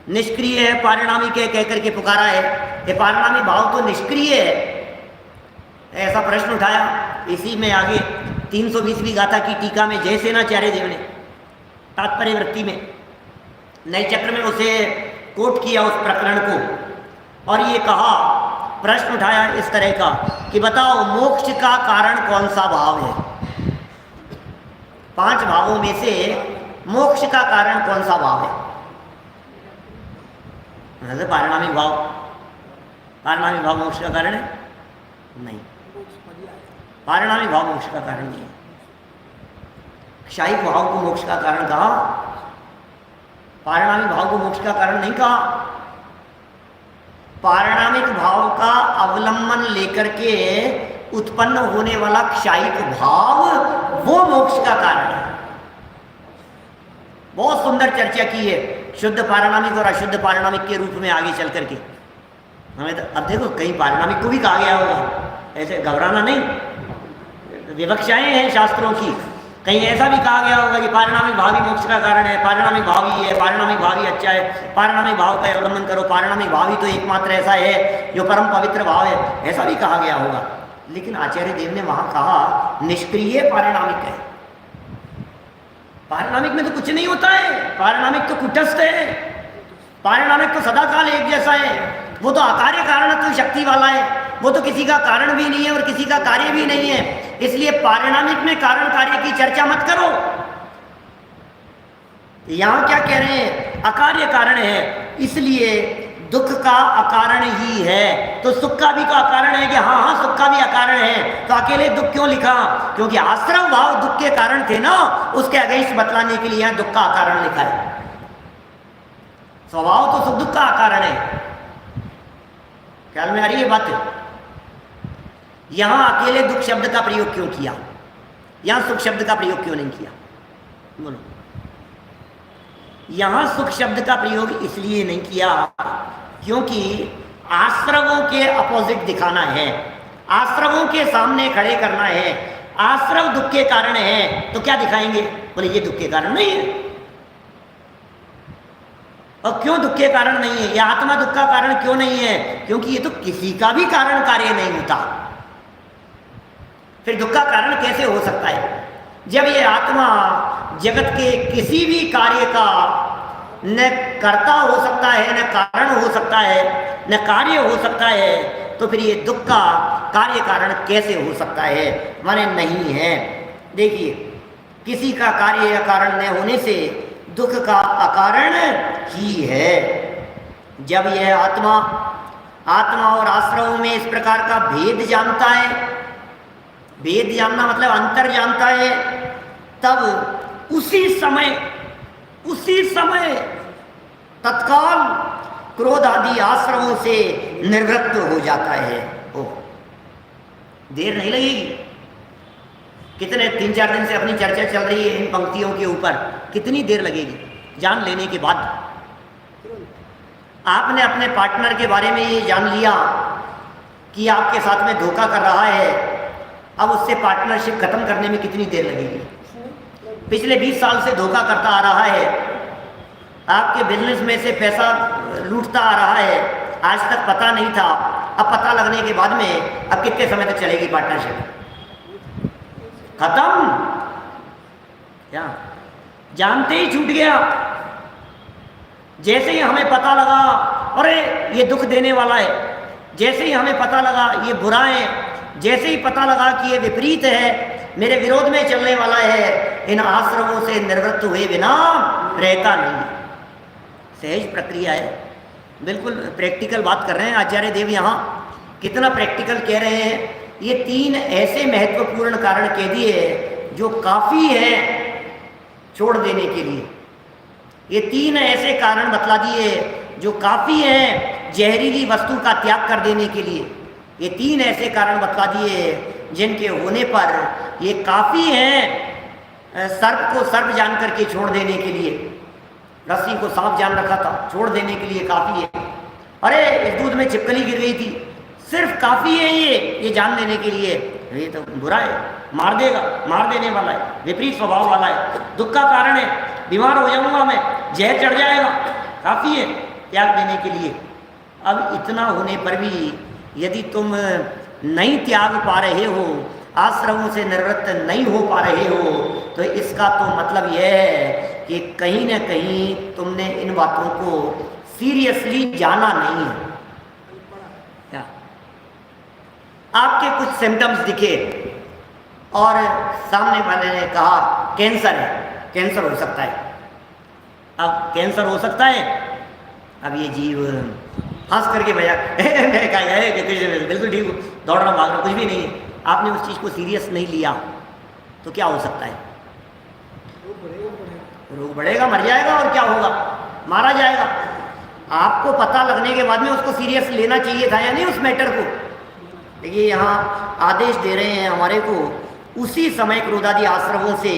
Speaker 1: निष्क्रिय है, पारिणामिक है कह करके पुकारा है। ये पारिणामिक भाव तो निष्क्रिय है, ऐसा प्रश्न उठाया। इसी में आगे 320वीं गाथा की टीका में जयसेनाचार्य देव ने तात्पर्य वृत्ति में नए चक्र में उसे कोट किया उस प्रकरण को, और ये कहा, प्रश्न उठाया इस तरह का कि बताओ मोक्ष का कारण कौन सा भाव है? 5 भावों में से मोक्ष का कारण कौन सा भाव है? पारिणामिक भाव। पारिणामिक भाव मोक्ष का कारण है? नहीं, पारिणामिक भाव मोक्ष का कारण नहीं है। क्षायिक भाव को मोक्ष का कारण कहा, पारिणामिक भाव को मोक्ष का कारण नहीं कहा। पारिणामिक भाव का अवलंबन लेकर के उत्पन्न होने वाला क्षायिक भाव वो मोक्ष का कारण है। बहुत सुंदर चर्चा की है शुद्ध पारिणामिक और अशुद्ध पारिणामिक के रूप में आगे चल करके। हमें तो अब देखो कहीं पारिणामिक को भी कहा गया होगा, ऐसे घबराना नहीं, विवक्षाएं हैं शास्त्रों की। कहीं ऐसा भी कहा गया होगा कि पारिणामिक भाव ही मोक्ष का कारण है, पारिणामिक भाव ही है, पारिणामिक भाव ही अच्छा है, पारिणामिक भाव का अवलंबन करो, पारिणामिक भाव ही तो एकमात्र ऐसा है जो परम पवित्र भाव है, ऐसा भी कहा गया होगा। लेकिन आचार्य देव ने वहां कहा निष्क्रिय पारिणामिक है। पारिणामिक में तो कुछ नहीं होता है, पारिणामिक तो कुटस्थ है, पारिणामिक तो सदाकाल एक जैसा है, वो तो अकार्य कारणत्व शक्ति वाला है, वो तो किसी का कारण भी नहीं है और किसी का कार्य भी नहीं है। इसलिए पारिणामिक में कारण कार्य की चर्चा मत करो। यहां क्या कह रहे हैं? अकार्य कारण है, इसलिए दुख का अकारण ही है, तो सुख का भी तो अकारण है कि हाँ हाँ सुख का भी अकारण है। तो अकेले दुख क्यों लिखा? क्योंकि आश्रम भाव दुख के कारण थे ना, उसके अगेंस्ट बतलाने के लिए दुख का अकारण लिखा है। स्वभाव तो सुख दुख का अकारण है। ख्याल में आ रही है बात? यहां अकेले दुख शब्द का प्रयोग क्यों किया, यहां सुख शब्द का प्रयोग क्यों नहीं किया? बोलो। यहां सुख शब्द का प्रयोग इसलिए नहीं किया क्योंकि आश्रवों के अपोजिट दिखाना है, आश्रवों के सामने खड़े करना है। आश्रव दुख के कारण है तो क्या दिखाएंगे? बोले ये दुख के कारण नहीं है। और क्यों दुख के कारण नहीं है? ये आत्मा दुख का कारण क्यों नहीं है? क्योंकि ये तो किसी का भी कारण कार्य नहीं होता। फिर दुख का कारण कैसे हो सकता है? जब ये आत्मा जगत के किसी भी कार्य का न कर्ता हो सकता है, न कारण हो सकता है, न कार्य हो सकता है, तो फिर ये दुख का कार्य कारण कैसे हो सकता है? माने नहीं है। देखिए, किसी का कार्य या कारण न होने से दुख का अकारण ही है। जब यह आत्मा और आश्रवों में इस प्रकार का भेद जानता है, भेद जानना मतलब अंतर जानता है, तब उसी समय तत्काल क्रोध आदि आश्रवों से निवृत्त हो जाता है। ओ, देर नहीं लगेगी। कितने 3-4 दिन से अपनी चर्चा चल रही है इन पंक्तियों के ऊपर, कितनी देर लगेगी जान लेने के बाद? आपने अपने पार्टनर के बारे में ये जान लिया कि आपके साथ में धोखा कर रहा है, अब उससे पार्टनरशिप खत्म करने में कितनी देर लगेगी? पिछले 20 साल से धोखा करता आ रहा है, आपके बिजनेस में से पैसा लूटता आ रहा है, आज तक पता नहीं था, अब पता लगने के बाद में अब कितने समय तक चलेगी पार्टनरशिप? खत्म। क्या जानते ही छूट गया। जैसे ही हमें पता लगा अरे ये दुख देने वाला है, जैसे ही हमें पता लगा ये बुरा है, जैसे ही पता लगा कि ये विपरीत है, मेरे विरोध में चलने वाला है, इन आश्रमों से निवृत्त हुए बिना रहता नहीं। सहज प्रक्रिया है, बिल्कुल प्रैक्टिकल बात कर रहे हैं आचार्य देव। यहाँ कितना प्रैक्टिकल कह रहे हैं। ये 3 ऐसे महत्वपूर्ण कारण कह दिए जो काफ़ी है छोड़ देने के लिए। ये 3 ऐसे कारण बतला दिए जो काफ़ी हैं जहरीली वस्तु का त्याग कर देने के लिए। ये 3 ऐसे कारण बतला दिए जिनके होने पर ये काफ़ी हैं सर्प को सर्प जान करके छोड़ देने के लिए। रस्सी को सांप जान रखा था, छोड़ देने के लिए काफ़ी है। अरे इस दूध में छिपकली गिर गई थी, सिर्फ काफ़ी है ये जान लेने के लिए ये तो बुरा है, मार देगा, मार देने वाला है, विपरीत स्वभाव वाला है, दुख का कारण है, बीमार हो जाऊंगा मैं, जहर चढ़ जाएगा, काफ़ी है त्याग देने के लिए। अब इतना होने पर भी यदि तुम नहीं त्याग पा रहे हो, आश्रमों से निवृत्त नहीं हो पा रहे हो, तो इसका तो मतलब यह है कि कहीं न कहीं तुमने इन बातों को सीरियसली जाना नहीं है। क्या आपके कुछ सिम्टम्स दिखे और सामने वाले ने कहा कैंसर है, कैंसर हो सकता है। अब कैंसर हो सकता है, अब ये जीव हंस करके भैया बिल्कुल ठीक, दौड़ रहा भाग रहा, कुछ भी नहीं है, आपने उस चीज़ को सीरियस नहीं लिया, तो क्या हो सकता है? रोग बढ़ेगा, मर जाएगा, और क्या होगा? मारा जाएगा। आपको पता लगने के बाद में उसको सीरियस लेना चाहिए था या नहीं उस मैटर को? देखिए यहाँ आदेश दे रहे हैं हमारे को, उसी समय क्रोधादि आश्रमों से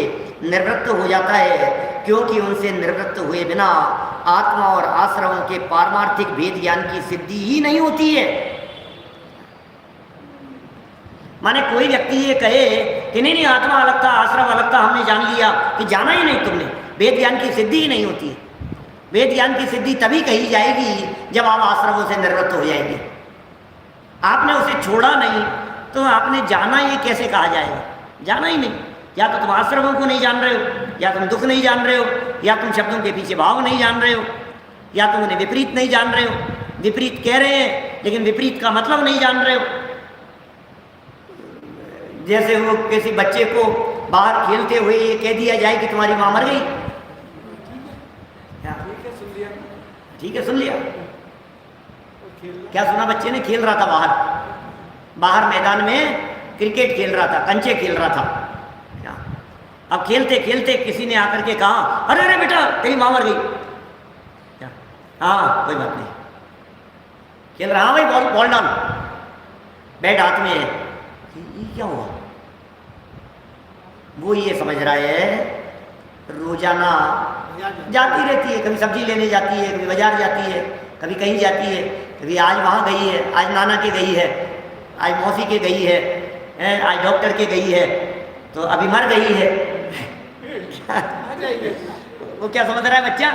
Speaker 1: निवृत्त हो जाता है, क्योंकि उनसे निवृत्त हुए बिना आत्मा और आश्रमों के पारमार्थिक भेद ज्ञान की सिद्धि ही नहीं होती है। माने कोई व्यक्ति ये कहे कि नहीं आत्मा अलग था, आश्रम अलग था, हमने जान लिया, कि जाना ही नहीं तुमने, वेद ज्ञान की सिद्धि ही नहीं होती है। वेद ज्ञान की सिद्धि तभी कही जाएगी जब आप आश्रमों से निवृत्त हो जाएंगे। आपने उसे छोड़ा नहीं तो आपने जाना ये कैसे कहा जाएगा? जाना ही नहीं। या तो तुम आश्रमों को नहीं जान रहे हो, या तुम दुख नहीं जान रहे हो, या तुम शब्दों के पीछे भाव नहीं जान रहे हो, या तुम उन्हें विपरीत नहीं जान रहे हो। विपरीत कह रहे हैं लेकिन विपरीत का मतलब नहीं जान रहे हो। जैसे वो किसी बच्चे को बाहर खेलते हुए ये कह दिया जाए कि तुम्हारी माँ मर गई, ठीक है सुन लिया, क्या सुना? बच्चे ने खेल रहा था बाहर मैदान में क्रिकेट खेल रहा था, कंचे खेल रहा था। अब खेलते खेलते किसी ने आकर के कहा अरे अरे बेटा तेरी माँ मर गई। क्या? हाँ कोई बात नहीं, खेल रहा, हाँ भाई बॉल डाल, बैट हाथ में है, कि ये क्या हुआ। वो ये समझ रहा है रोजाना जाती रहती है, कभी सब्जी लेने जाती है, कभी बाजार जाती है, कभी कहीं जाती है, कभी आज वहाँ गई है, आज नाना के गई है, आज मौसी के गई है, आज डॉक्टर के गई है, तो अभी मर गई है। वो क्या समझ रहा है बच्चा,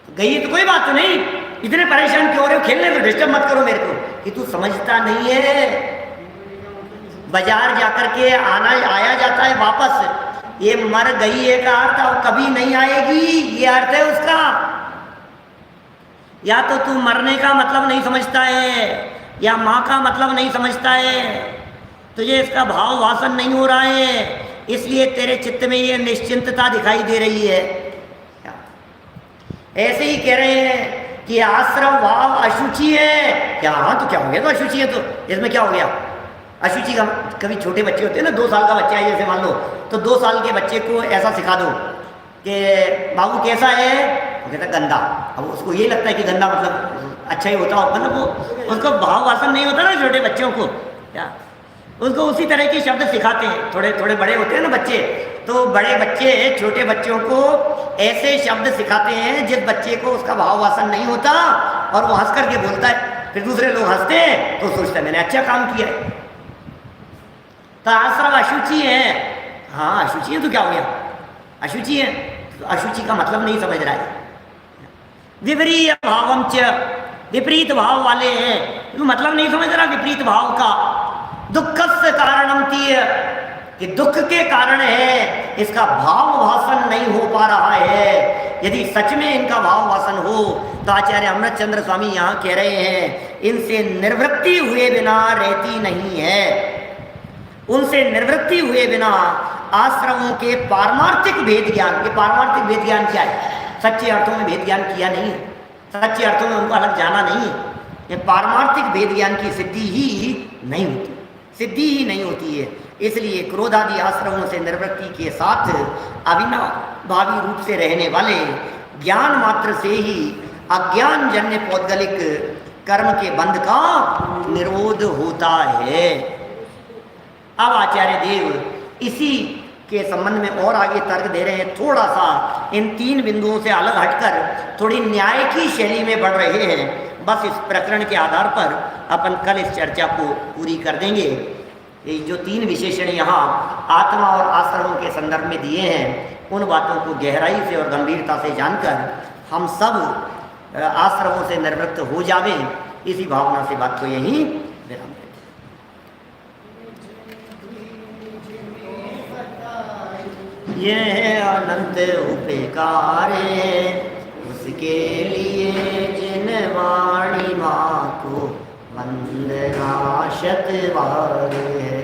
Speaker 1: गई है तो कोई बात तो नहीं, इतने परेशान क्यों हो रहे हो, खेलने को डिस्टर्ब मत करो मेरे को। कि तू समझता नहीं है, बाजार जाकर के आना आया जाता है वापस, ये मर गई है का अर्थ और कभी नहीं आएगी, ये अर्थ है उसका। या तो तू मरने का मतलब नहीं समझता है, या माँ का मतलब नहीं समझता है, तुझे इसका भाव वासन नहीं हो रहा है, इसलिए तेरे चित्त में ये निश्चिंतता दिखाई दे रही है। ऐसे ही कह रहे हैं कि आश्रम भाव अशुचि है क्या। हाँ तो क्या हो गया, तो अशुचि है तो इसमें क्या हो गया। अशुचि का कभी छोटे बच्चे होते हैं ना, 2 साल का बच्चा है जैसे मान लो, तो 2 साल के बच्चे को ऐसा सिखा दो कि बाबू कैसा है, वो कहता गंदा। अब उसको ये लगता है कि गंदा मतलब अच्छा ही होता है, मतलब वो उसको भाव वासन नहीं होता ना छोटे बच्चों को, क्या उसको उसी तरह के शब्द सिखाते हैं। थोड़े थोड़े बड़े होते हैं ना बच्चे, तो बड़े बच्चे छोटे बच्चों को ऐसे शब्द सिखाते हैं जिस बच्चे को उसका भाव वासन नहीं होता और वो हंस करके बोलता है, फिर दूसरे लोग हंसते हैं तो सोचता है मैंने अच्छा काम किया है। तो आश्रम अशुचि है, हाँ अशुचि है तो क्या हो गया, अशुचि है तो अशुचि का मतलब नहीं समझ रहा है। विपरीत भावम च, विपरीत भाव वाले हैं तो मतलब नहीं समझ रहा विपरीत भाव का। दुखस्य कारणम तीय, कि दुख के कारण है, इसका भाव वासन नहीं हो पा रहा है। यदि सच में इनका भाव वासन हो तो आचार्य अमृत चंद्र स्वामी यहाँ कह रहे हैं इनसे निर्वृत्ति हुए बिना रहती नहीं है। उनसे निवृत्ति हुए बिना आश्रमों के पारमार्थिक भेद ज्ञान, ये पारमार्थिक भेद ज्ञान क्या है, सच्चे अर्थों में भेद ज्ञान किया नहीं है, सच्चे अर्थों में उनको अलग जाना नहीं है। ये पारमार्थिक भेद ज्ञान की सिद्धि ही नहीं होती, सिद्धि ही नहीं होती है। इसलिए क्रोधादि आश्रमों से निवृत्ति के साथ अविनाभावी रूप से रहने वाले ज्ञान मात्र से ही अज्ञान जन्य पौद्गलिक कर्म के बंध का निरोध होता है। अब आचार्य देव इसी के संबंध में और आगे तर्क दे रहे हैं, थोड़ा सा इन 3 बिंदुओं से अलग हटकर थोड़ी न्याय की शैली में बढ़ रहे हैं। बस इस प्रकरण के आधार पर अपन कल इस चर्चा को पूरी कर देंगे। ये जो 3 विशेषण यहाँ आत्मा और आश्रमों के संदर्भ में दिए हैं, उन बातों को गहराई से और गंभीरता से जानकर हम सब आश्रमों से निवृत्त हो जावे, इसी भावना से बात को यहीं विराम दें। यह अनंत उपकारे उसके लिए जिन वाणी माँ को वंदना शत बार है।